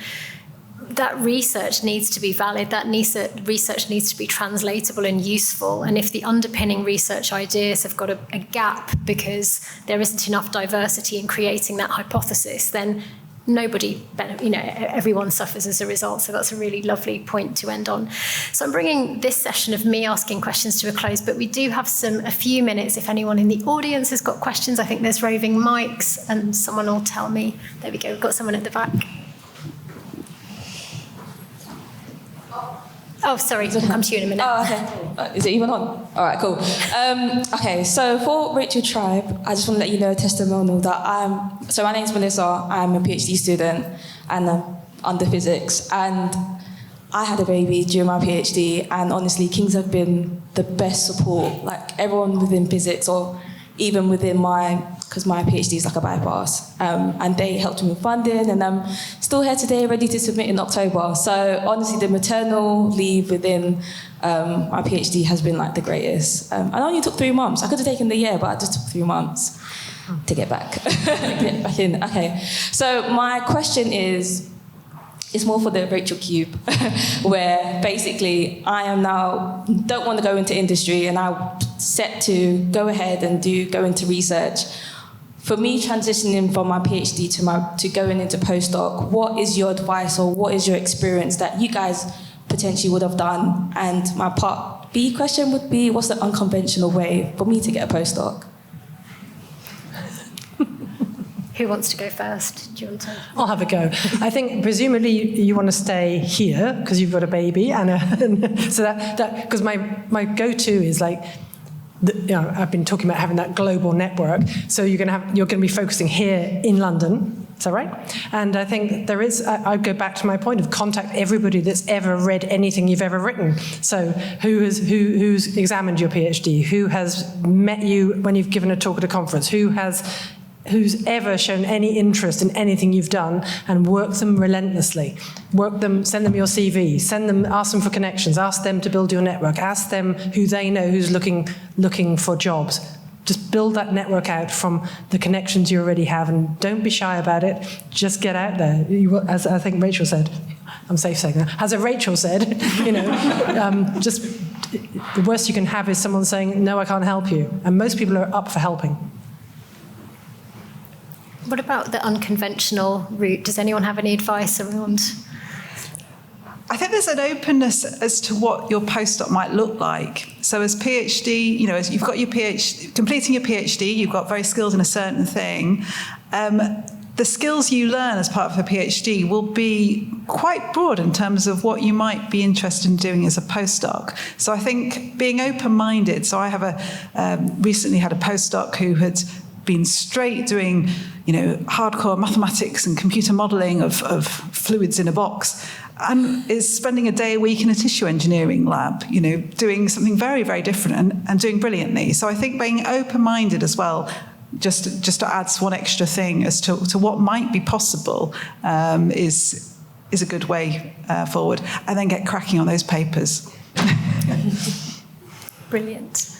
that research needs to be valid. That research needs to be translatable and useful. And if the underpinning research ideas have got a gap because there isn't enough diversity in creating that hypothesis, then everyone suffers as a result. So that's a really lovely point to end on. So I'm bringing this session of me asking questions to a close, but we do have a few minutes if anyone in the audience has got questions. I think there's roving mics and someone will tell me. There we go, we've got someone at the back. Oh, sorry, we'll come to you in a minute. Okay. Is it even on? All right, cool. Okay, so for Rachel Tribe, I just want to let you know a testimonial that so my name's Melissa, I'm a PhD student and I'm under physics, and I had a baby during my PhD, and honestly, Kings have been the best support, everyone within physics or even within because my PhD is a bypass, and they helped me with funding, and I'm still here today, ready to submit in October. So honestly, the maternal leave within my PhD has been the greatest. I only took 3 months. I could have taken the year, but I just took 3 months to get back in. Okay, so my question is, it's more for the Rachel Cube, where basically I am now, don't want to go into industry, and I'm set to go ahead and go into research. For me, transitioning from my PhD to going into postdoc, what is your advice or what is your experience that you guys potentially would have done? And my part B question would be, what's the unconventional way for me to get a postdoc? Who wants to go first? Do you want to? I'll have a go. I think presumably you want to stay here because you've got a baby, and so that because my go-to is I've been talking about having that global network. So you're going to be focusing here in London. Is that right? And I think there is. I go back to my point of contact everybody that's ever read anything you've ever written. So who's examined your PhD? Who has met you when you've given a talk at a conference? Who has who's ever shown any interest in anything you've done, and work them relentlessly. Work them, send them your CV, ask them for connections, ask them to build your network, ask them who they know who's looking for jobs. Just build that network out from the connections you already have, and don't be shy about it. Just get out there. As I think Rachel said, I'm safe saying that. As Rachel said, just the worst you can have is someone saying, no, I can't help you. And most people are up for helping. What about the unconventional route? Does anyone have any advice around? I think there's an openness as to what your postdoc might look like. So as PhD, as you've got your PhD, completing your PhD, you've got very skilled in a certain thing. The skills you learn as part of a PhD will be quite broad in terms of what you might be interested in doing as a postdoc. So I think being open-minded. So I have recently had a postdoc who had been straight doing, hardcore mathematics and computer modelling of fluids in a box, and is spending a day a week in a tissue engineering lab, doing something very, very different and doing brilliantly. So I think being open-minded as well, just to add one extra thing as to what might be possible, is a good way forward. And then get cracking on those papers. Brilliant.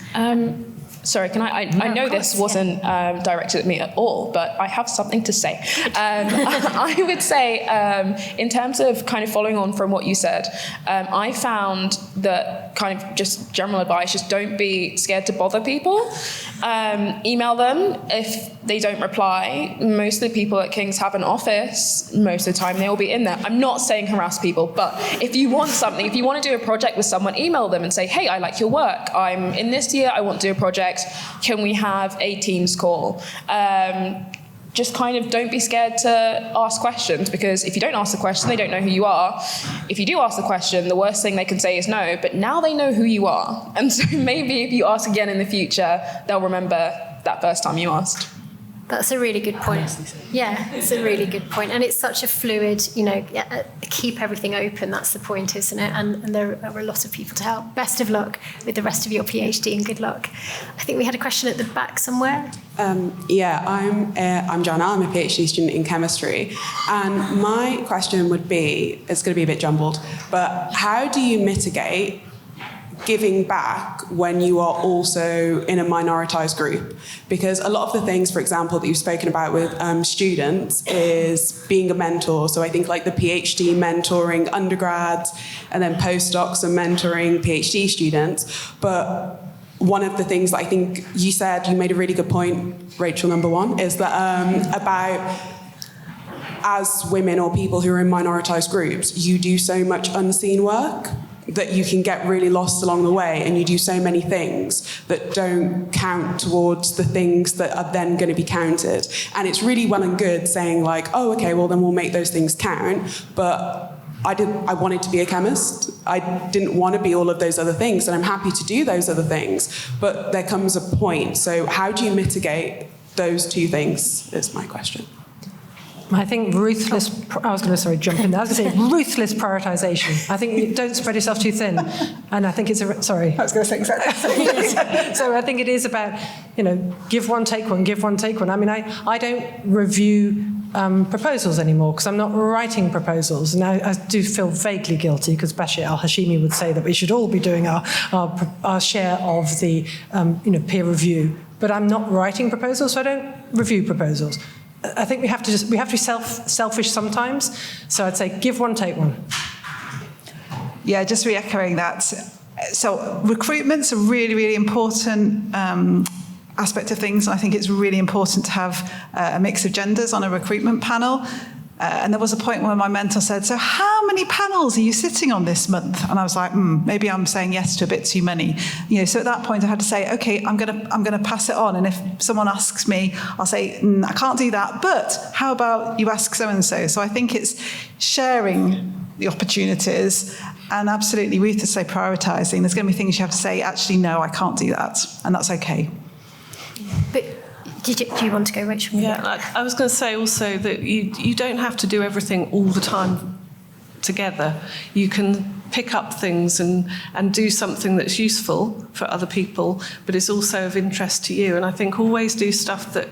Sorry, can I know this wasn't directed at me at all, but I have something to say. I would say, in terms of kind of following on from what you said, I found that kind of just general advice, just don't be scared to bother people. Email them if they don't reply. Most of the people at King's have an office. Most of the time they will be in there. I'm not saying harass people, but if you want something, if you want to do a project with someone, email them and say, hey, I like your work. I'm in this year, I want to do a project. Can we have a Teams call? Just kind of don't be scared to ask questions, because if you don't ask the question, they don't know who you are. If you do ask the question, the worst thing they can say is no, but now they know who you are. And so maybe if you ask again in the future, they'll remember that first time you asked. That's a really good point. Yeah, it's a really good point. And it's such a fluid, keep everything open. That's the point, isn't it? And there are a lot of people to help. Best of luck with the rest of your PhD, and good luck. I think we had a question at the back somewhere. I'm Joanna. I'm a PhD student in chemistry. And my question would be, it's going to be a bit jumbled, but how do you mitigate giving back when you are also in a minoritized group? Because a lot of the things, for example, that you've spoken about with students is being a mentor. So I think like the PhD mentoring undergrads, and then postdocs are mentoring PhD students. But one of the things that I think you said, you made a really good point, Rachel, number one, is that about as women or people who are in minoritized groups, you do so much unseen work that you can get really lost along the way, and you do so many things that don't count towards the things that are then going to be counted. And it's really well and good saying like, oh, okay, well then we'll make those things count. But I wanted to be a chemist. I didn't want to be all of those other things, and I'm happy to do those other things. But there comes a point. So how do you mitigate those two things is my question. I think ruthless prioritization. I think don't spread yourself too thin. And I think it's I was going to say exactly. So I think it is about, give one, take one, give one, take one. I mean, I don't review proposals anymore because I'm not writing proposals. And I do feel vaguely guilty because Bashir al-Hashimi would say that we should all be doing our share of the peer review. But I'm not writing proposals, so I don't review proposals. I think we have to be selfish sometimes. So I'd say give one, take one. Yeah, just re-echoing that. So recruitment's a really, really important aspect of things. I think it's really important to have a mix of genders on a recruitment panel. And there was a point where my mentor said, so how many panels are you sitting on this month? And I was like, maybe I'm saying yes to a bit too many. So at that point I had to say, okay, I'm gonna pass it on. And if someone asks me, I'll say, I can't do that, but how about you ask so-and-so? So I think it's sharing the opportunities and absolutely ruthlessly prioritising. There's gonna be things you have to say, actually, no, I can't do that. And that's okay. But do you want to go, Rachel? Yeah, I was going to say also that you don't have to do everything all the time together. You can pick up things and do something that's useful for other people, but is also of interest to you. And I think always do stuff that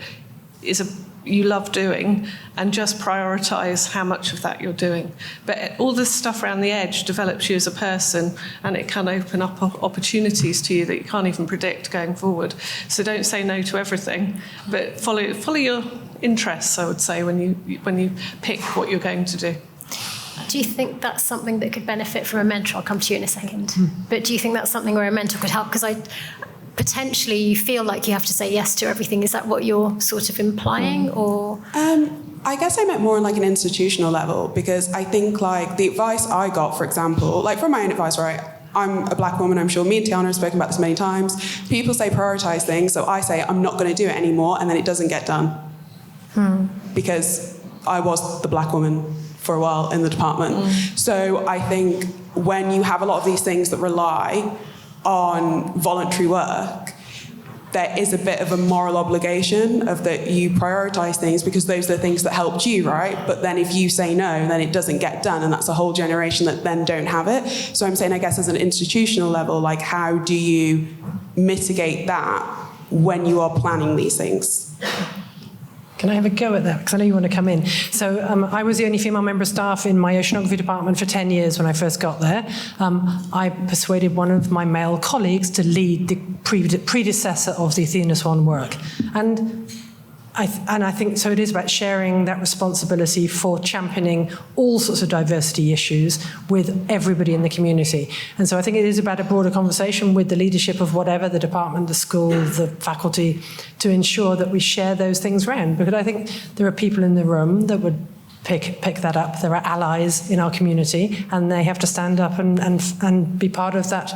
you love doing, and just prioritise how much of that you're doing. But all this stuff around the edge develops you as a person, and it can open up opportunities to you that you can't even predict going forward. So don't say no to everything, but follow your interests, I would say, when you pick what you're going to do. Do you think that's something that could benefit from a mentor? I'll come to you in a second. But do you think that's something where a mentor could help? Because potentially you feel like you have to say yes to everything. Is that what you're sort of implying, or? I guess I meant more on like an institutional level, because I think like the advice I got, for example, like from my own advice, right? I'm a black woman, I'm sure me and Tiana have spoken about this many times. People say prioritise things, so I say I'm not going to do it anymore, and then it doesn't get done. Because I was the black woman for a while in the department. So I think when you have a lot of these things that rely on voluntary work, there is a bit of a moral obligation of that you prioritise things because those are the things that helped you, right? But then if you say no, then it doesn't get done, and that's a whole generation that then don't have it. So I'm saying, I guess, as an institutional level, like, how do you mitigate that when you are planning these things? Can I have a go at that? Because I know you want to come in. So I was the only female member of staff in my oceanography department for 10 years when I first got there. I persuaded one of my male colleagues to lead the predecessor of the Athena Swan work. And I think so it is about sharing that responsibility for championing all sorts of diversity issues with everybody in the community. And so I think it is about a broader conversation with the leadership of whatever, the department, the school, the faculty, to ensure that we share those things around. Because I think there are people in the room that would pick that up. There are allies in our community, and they have to stand up and be part of that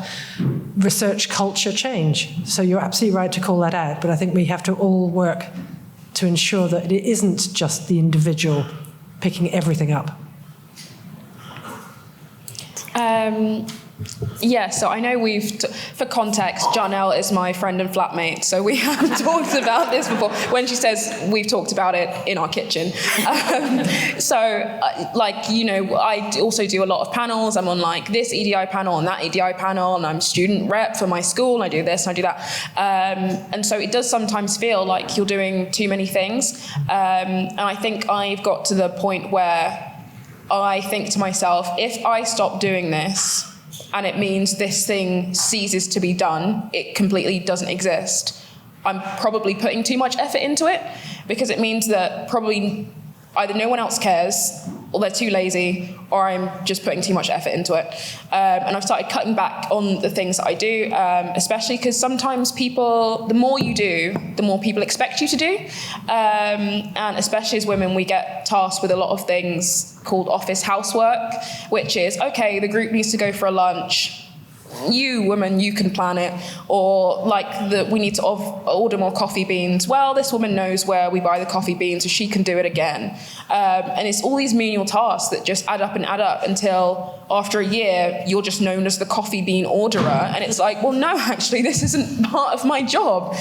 research culture change. So you're absolutely right to call that out, but I think we have to all work to ensure that it isn't just the individual picking everything up. Yeah, so I know for context, Janelle is my friend and flatmate, so we have talked about this before. When she says we've talked about it in our kitchen. I also do a lot of panels. I'm on like this EDI panel and that EDI panel, and I'm student rep for my school, and I do this and I do that. And so it does sometimes feel like you're doing too many things. And I think I've got to the point where I think to myself, if I stop doing this, and it means this thing ceases to be done, it completely doesn't exist, I'm probably putting too much effort into it, because it means that probably either no one else cares, or they're too lazy, or I'm just putting too much effort into it. And I've started cutting back on the things that I do, especially because sometimes the more you do, the more people expect you to do. And especially as women, we get tasked with a lot of things called office housework, which is, okay, the group needs to go for a lunch. You, woman, you can plan it. Or we need to order more coffee beans. Well, this woman knows where we buy the coffee beans, so she can do it again. And it's all these menial tasks that just add up until after a year, you're just known as the coffee bean orderer. And it's like, well, no, actually, this isn't part of my job.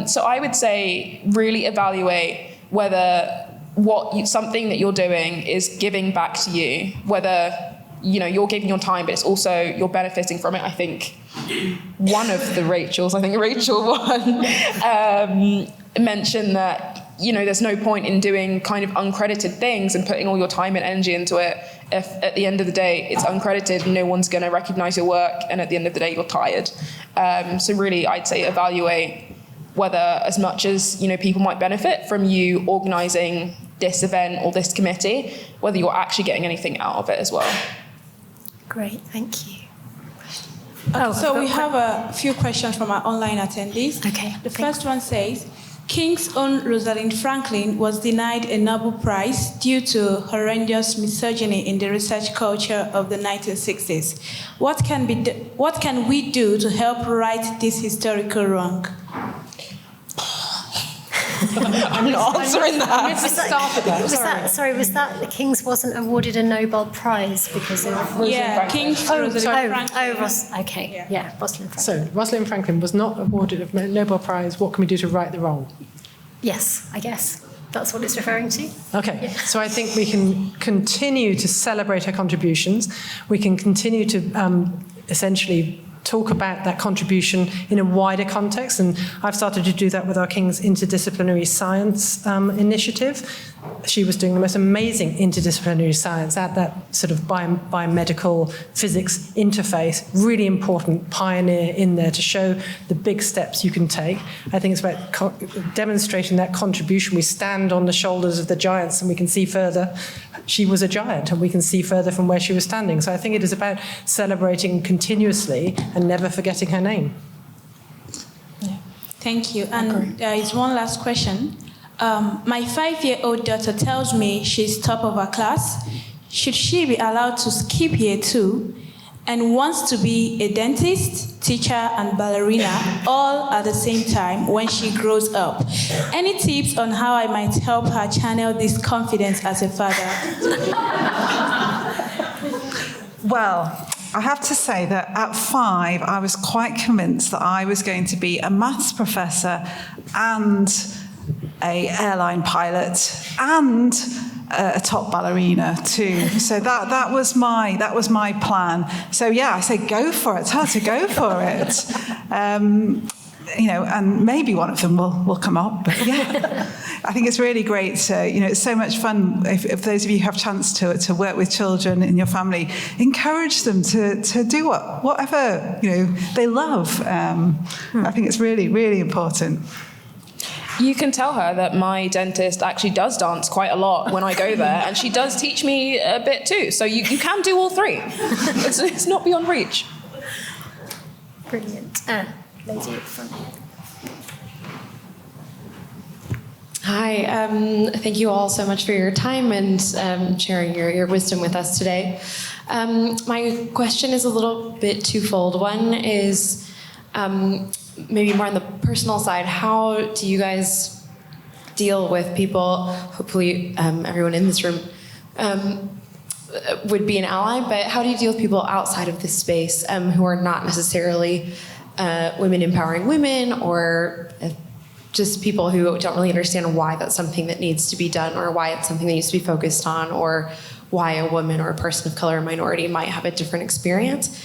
So I would say really evaluate whether something that you're doing is giving back to you, whether you're giving your time, but it's also you're benefiting from it. I think one of the Rachels, Rachel one, mentioned that there's no point in doing kind of uncredited things and putting all your time and energy into it if at the end of the day it's uncredited, no one's going to recognize your work, and at the end of the day you're tired. So really, I'd say evaluate whether, as much as people might benefit from you organizing this event or this committee, whether you're actually getting anything out of it as well. Great, thank you. So we have a few questions from our online attendees. Okay. The first one says, King's own Rosalind Franklin was denied a Nobel Prize due to horrendous misogyny in the research culture of the 1960s. What can we do to help right this historical wrong? I'm not answering that. Was that the King's wasn't awarded a Nobel Prize because of King's Rosalind Franklin. Rosalind Franklin. So Rosalind Franklin was not awarded a Nobel Prize. What can we do to right the wrong? Yes, I guess that's what it's referring to. Okay, Yeah. so I think we can continue to celebrate her contributions. We can continue to essentially talk about that contribution in a wider context. And I've started to do that with our King's Interdisciplinary Science initiative. She was doing the most amazing interdisciplinary science at that sort of biomedical physics interface, really important pioneer in there to show the big steps you can take. I think it's about demonstrating that contribution. We stand on the shoulders of the giants and we can see further. She was a giant and we can see further from where she was standing. So I think it is about celebrating continuously and never forgetting her name. Thank you. And there is one last question. My 5-year-old daughter tells me she's top of her class. Should she be allowed to skip year 2 and wants to be a dentist, teacher, and ballerina all at the same time when she grows up? Any tips on how I might help her channel this confidence as a father? Well, I have to say that at 5, I was quite convinced that I was going to be a maths professor and an airline pilot and a top ballerina too. So that was my plan. So yeah, I say go for it. Tell her to go for it. And maybe one of them will come up. But yeah, I think it's really great. It's so much fun. If those of you have a chance to work with children in your family, encourage them to do whatever they love. I think it's really, really important. You can tell her that my dentist actually does dance quite a lot when I go there, and she does teach me a bit too. So you can do all 3. It's not beyond reach. Brilliant. Lady at front. Hi, thank you all so much for your time and sharing your wisdom with us today. My question is a little bit twofold. One is maybe more on the personal side. How do you guys deal with people, hopefully everyone in this room would be an ally, but how do you deal with people outside of this space who are not necessarily women empowering women, or just people who don't really understand why that's something that needs to be done, or why it's something that needs to be focused on, or why a woman or a person of color or minority might have a different experience?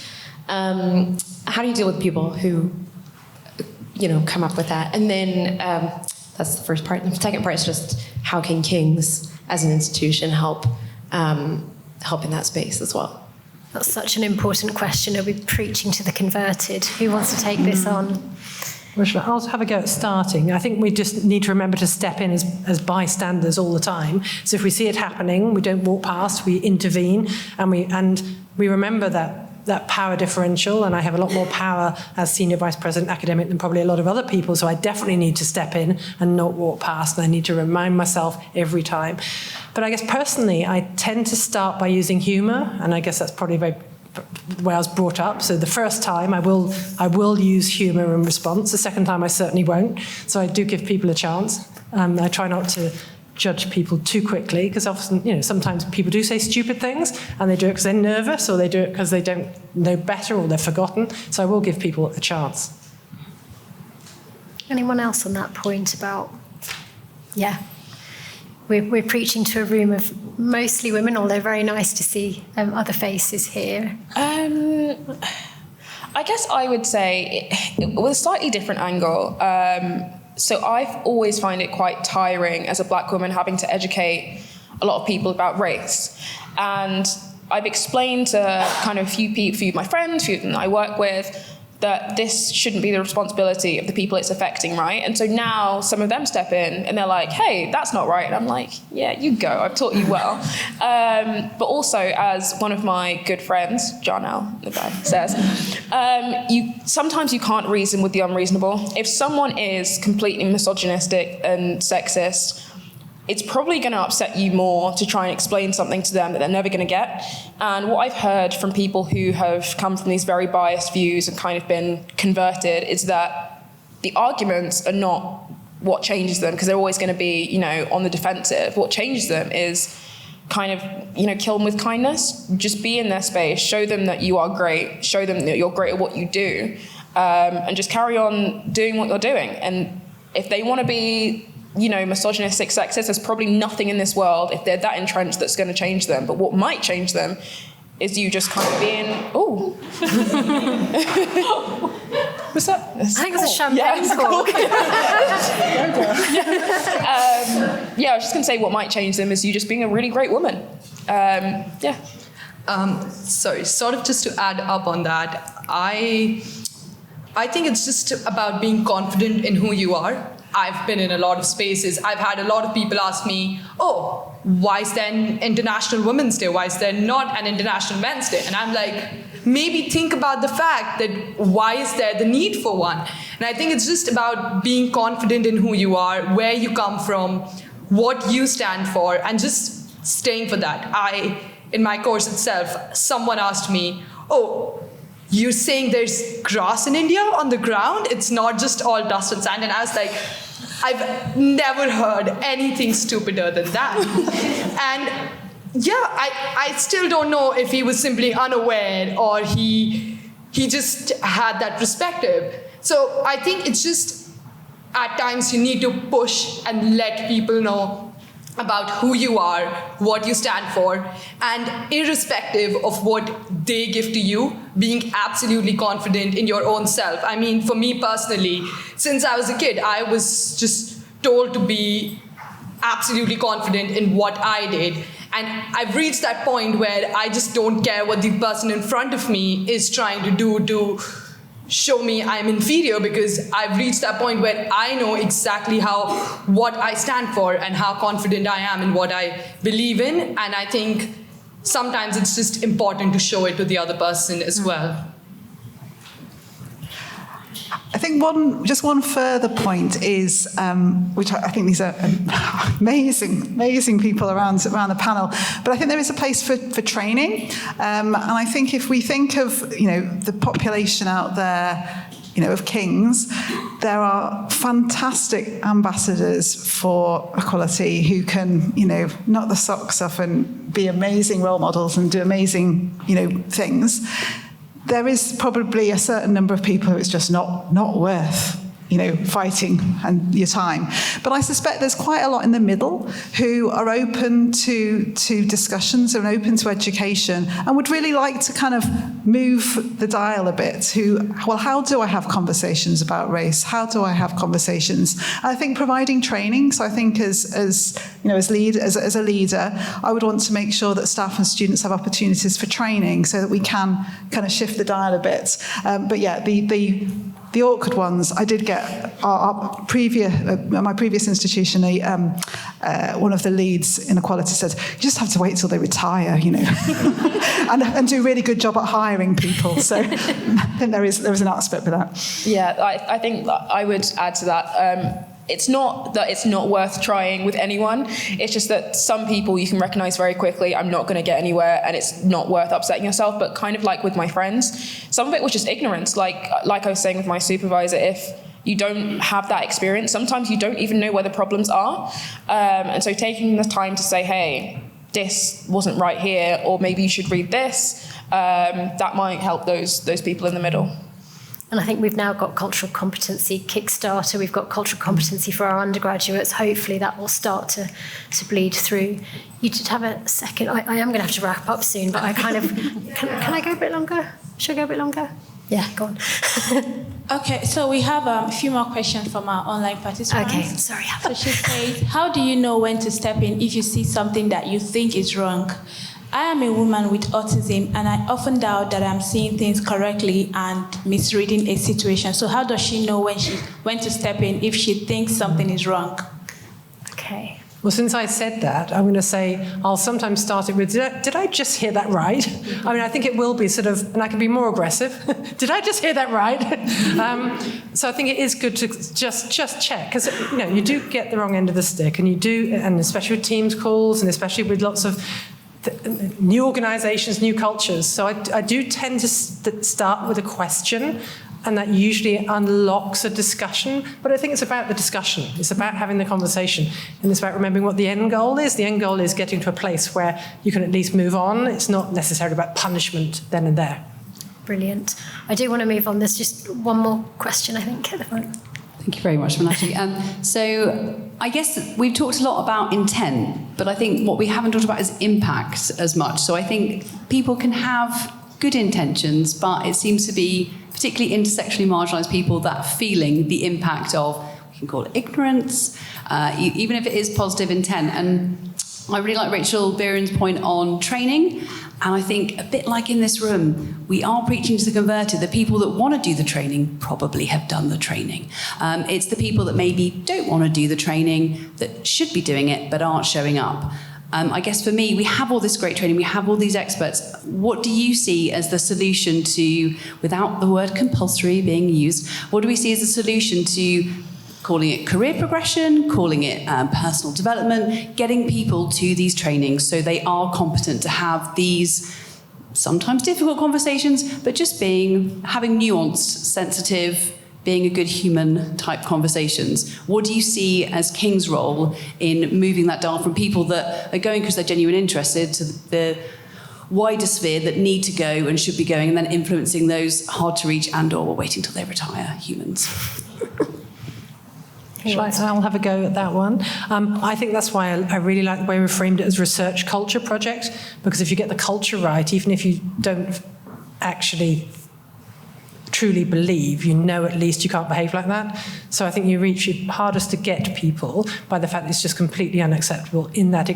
How do you deal with people who come up with that? And then that's the first part. And the second part is just how can King's as an institution help in that space as well? That's such an important question. Are we preaching to the converted? Who wants to take this on? I'll have a go at starting. I think we just need to remember to step in as bystanders all the time. So if we see it happening, we don't walk past, we intervene, and we remember that power differential. And I have a lot more power as Senior Vice President Academic than probably a lot of other people, so I definitely need to step in and not walk past, and I need to remind myself every time. But I guess personally, I tend to start by using humour, and I guess that's probably the way I was brought up. So the first time I will use humour in response. The second time I certainly won't. So I do give people a chance. I try not to judge people too quickly, because often, sometimes people do say stupid things and they do it because they're nervous, or they do it because they don't know better, or they're forgotten. So I will give people a chance. Anyone else on that point about, we're preaching to a room of mostly women, although very nice to see other faces here. I guess I would say, with a slightly different angle, so I've always find it quite tiring as a black woman having to educate a lot of people about race. And I've explained to kind of a few of my friends, few of them that I work with, that this shouldn't be the responsibility of the people it's affecting, right? And so now some of them step in and they're like, hey, that's not right. And I'm like, yeah, you go, I've taught you well. But also, as one of my good friends, Jarnell, the guy, says, sometimes you can't reason with the unreasonable. If someone is completely misogynistic and sexist, it's probably going to upset you more to try and explain something to them that they're never going to get. And what I've heard from people who have come from these very biased views and kind of been converted is that the arguments are not what changes them, because they're always going to be, on the defensive. What changes them is kind of, kill them with kindness. Just be in their space, show them that you are great, show them that you're great at what you do, and just carry on doing what you're doing. And if they want to be misogynistic, sexist, there's probably nothing in this world, if they're that entrenched, that's going to change them. But what might change them is you just kind of being, oh. What's that? I think it's a champagne cork. Yeah, I was just going to say what might change them is you just being a really great woman. Yeah. So sort of just to add up on that, I think it's just about being confident in who you are. I've been in a lot of spaces. I've had a lot of people ask me, oh, why is there an International Women's Day? Why is there not an International Men's Day? And I'm like, maybe think about the fact that why is there the need for one? And I think it's just about being confident in who you are, where you come from, what you stand for, and just staying for that. In my course itself, someone asked me, oh, you're saying there's grass in India on the ground? It's not just all dust and sand. And I was like, I've never heard anything stupider than that. And yeah, I still don't know if he was simply unaware or he just had that perspective. So I think it's just at times you need to push and let people know about who you are, what you stand for, and irrespective of what they give to you, being absolutely confident in your own self. I mean, for me personally, since I was a kid, I was just told to be absolutely confident in what I did. And I've reached that point where I just don't care what the person in front of me is trying to do to show me I'm inferior, because I've reached that point where I know exactly what I stand for and how confident I am in what I believe in. And I think sometimes it's just important to show it to the other person as well. I think one further point is, which I think these are amazing people around the panel, but I think there is a place for training, and I think if we think of the population out there, of kings, there are fantastic ambassadors for equality who can knock the socks off and be amazing role models and do amazing things. There is probably a certain number of people who it's just not worth, fighting and your time. But I suspect there's quite a lot in the middle who are open to discussions and open to education and would really like to kind of move the dial a bit. How do I have conversations about race? How do I have conversations? And I think providing training. So I think as a leader, I would want to make sure that staff and students have opportunities for training so that we can kind of shift the dial a bit. But yeah, the awkward ones, I did get my previous institution, one of the leads in equality said, you just have to wait till they retire, and do a really good job at hiring people. So I think there is an aspect with that. Yeah, I think that I would add to that. It's not that it's not worth trying with anyone. It's just that some people you can recognize very quickly, I'm not going to get anywhere, and it's not worth upsetting yourself. But kind of like with my friends, some of it was just ignorance. Like I was saying with my supervisor, if you don't have that experience, sometimes you don't even know where the problems are. And so taking the time to say, hey, this wasn't right here, or maybe you should read this, that might help those people in the middle. And I think we've now got cultural competency Kickstarter. We've got cultural competency for our undergraduates. Hopefully that will start to bleed through. You did have a second. I am going to have to wrap up soon, but I kind of... Can I go a bit longer? Should I go a bit longer? Yeah, go on. Okay, so we have a few more questions from our online participants. Okay, sorry. So she says, how do you know when to step in if you see something that you think is wrong? I am a woman with autism, and I often doubt that I'm seeing things correctly and misreading a situation. So how does she know when to step in if she thinks something is wrong? Okay. Well, since I said that, I'm going to say I'll sometimes start it with, did I just hear that right? I mean, I think it will be sort of, and I can be more aggressive. Did I just hear that right? So I think it is good to just check, because you do get the wrong end of the stick, and you do, and especially with Teams calls, and especially with lots of new organizations, new cultures. So I do tend to start with a question, and that usually unlocks a discussion. But I think it's about the discussion. It's about having the conversation. And it's about remembering what the end goal is. The end goal is getting to a place where you can at least move on. It's not necessarily about punishment then and there. Brilliant. I do want to move on. There's just one more question, I think, at the front. Thank you very much, Manashi. So I guess we've talked a lot about intent, but I think what we haven't talked about is impact as much. So I think people can have good intentions, but it seems to be particularly intersectionally marginalised people that are feeling the impact of, we can call it ignorance, even if it is positive intent. And I really like Rachel Bieran's point on training. And I think a bit like in this room, we are preaching to the converted. The people that want to do the training probably have done the training. It's the people that maybe don't want to do the training that should be doing it but aren't showing up. I guess for me, we have all this great training, we have all these experts. What do you see as the solution to, without the word compulsory being used, what do we see as the solution to calling it career progression, calling it personal development, getting people to these trainings so they are competent to have these sometimes difficult conversations, but just having nuanced, sensitive, being a good human type conversations. What do you see as King's role in moving that dial from people that are going because they're genuinely interested to the wider sphere that need to go and should be going, and then influencing those hard to reach and or waiting till they retire humans? I'll have a go at that one. I think that's why I really like the way we framed it as research culture project, because if you get the culture right, even if you don't actually truly believe, you know at least you can't behave like that. So I think you reach your hardest to get people by the fact that it's just completely unacceptable in that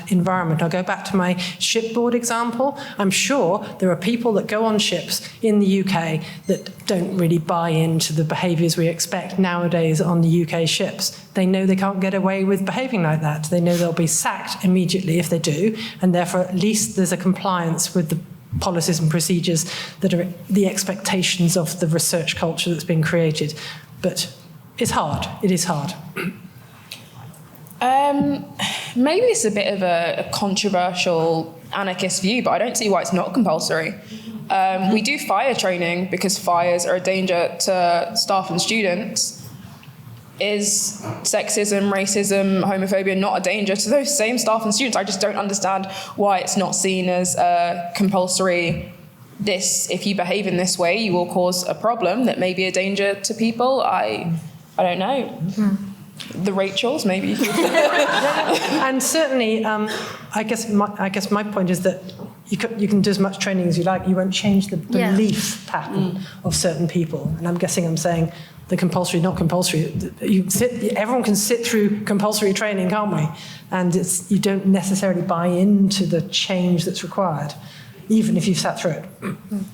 environment. I'll go back to my shipboard example. I'm sure there are people that go on ships in the UK that don't really buy into the behaviours we expect nowadays on the UK ships. They know they can't get away with behaving like that. They know they'll be sacked immediately if they do, and therefore at least there's a compliance with the policies and procedures that are the expectations of the research culture that's been created. But it's hard. It is hard. Maybe it's a bit of a controversial anarchist view, but I don't see why it's not compulsory. We do fire training because fires are a danger to staff and students. Is sexism, racism, homophobia not a danger to those same staff and students? I just don't understand why it's not seen as compulsory. If you behave in this way, you will cause a problem that may be a danger to people. I don't know. The Rachels, maybe. And certainly, I guess my point is that you can do as much training as you like. You won't change the belief pattern of certain people. And I'm saying the compulsory, not compulsory. Everyone can sit through compulsory training, can't we? And you don't necessarily buy into the change that's required, even if you've sat through it.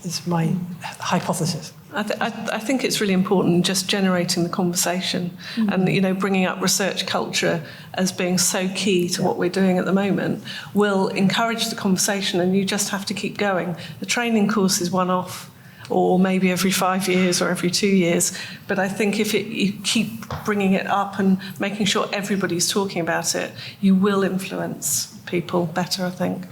It's my hypothesis. I think it's really important just generating the conversation and, bringing up research culture as being so key to what we're doing at the moment will encourage the conversation, and you just have to keep going. The training course is one-off, or maybe every 5 years or every 2 years. But I think if you keep bringing it up and making sure everybody's talking about it, you will influence people better, I think,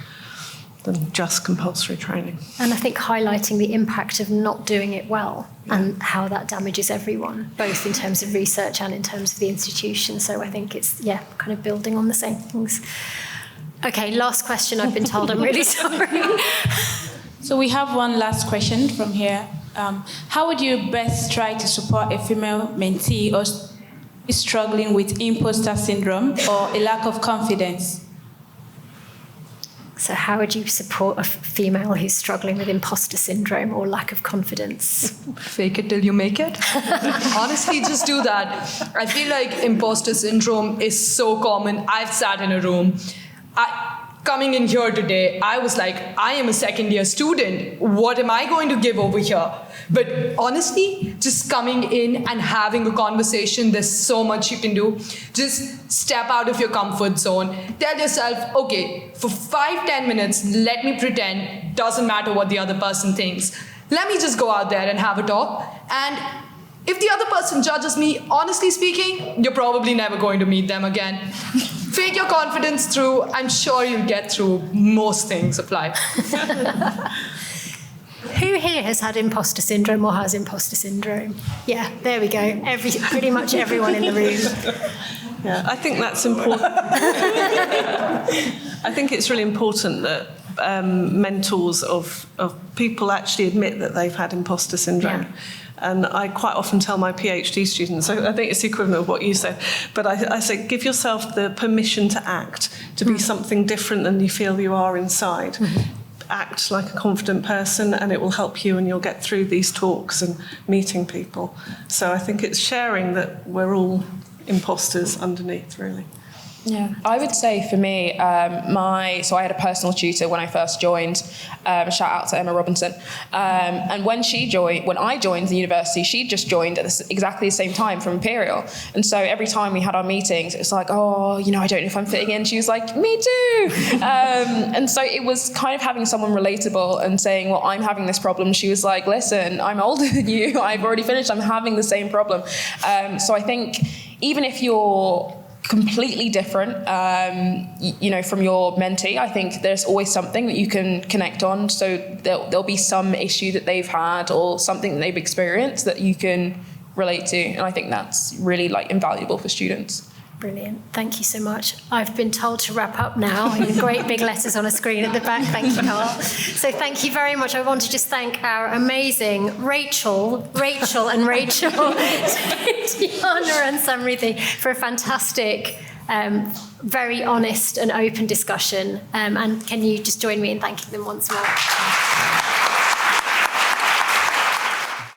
than just compulsory training. And I think highlighting the impact of not doing it well and how that damages everyone, both in terms of research and in terms of the institution. So I think it's, kind of building on the same things. Okay, last question, I've been told. I'm really sorry. So we have one last question from here. How would you best try to support a female mentee or struggling with imposter syndrome or a lack of confidence? So how would you support a female who's struggling with imposter syndrome or lack of confidence? Fake it till you make it. Honestly, just do that. I feel like imposter syndrome is so common. I've sat in a room. Coming in here today, I was like, I am a second-year student. What am I going to give over here? But honestly, just coming in and having a conversation, there's so much you can do. Just step out of your comfort zone. Tell yourself, okay, for 5-10 minutes, let me pretend, doesn't matter what the other person thinks. Let me just go out there and have a talk. And if the other person judges me, honestly speaking, you're probably never going to meet them again. Fake your confidence through. I'm sure you'll get through most things of life. Who here has had imposter syndrome or has imposter syndrome? Yeah, there we go. Pretty much everyone in the room. Yeah, I think that's important. I think it's really important that mentors of people actually admit that they've had imposter syndrome. Yeah. And I quite often tell my PhD students, so I think it's the equivalent of what you said, but I say give yourself the permission to act, to be something different than you feel you are inside. Act like a confident person, and it will help you, and you'll get through these talks and meeting people. So I think it's sharing that we're all imposters underneath, really. Yeah, I would say for me, so I had a personal tutor when I first joined. Shout out to Emma Robinson. And when I joined the university, she'd just joined at exactly the same time from Imperial. And so every time we had our meetings, it was like, oh, I don't know if I'm fitting in. She was like, me too. And so it was kind of having someone relatable and saying, well, I'm having this problem. She was like, listen, I'm older than you. I've already finished. I'm having the same problem. So I think even if you're completely different, from your mentee, I think there's always something that you can connect on. So there'll be some issue that they've had or something that they've experienced that you can relate to. And I think that's really invaluable for students. Brilliant. Thank you so much. I've been told to wrap up now in great big letters on a screen at the back. Thank you, Carl. So thank you very much. I want to just thank our amazing Rachel, and Rachel, Tiana and Samrithi for a fantastic, very honest and open discussion. And can you just join me in thanking them once more?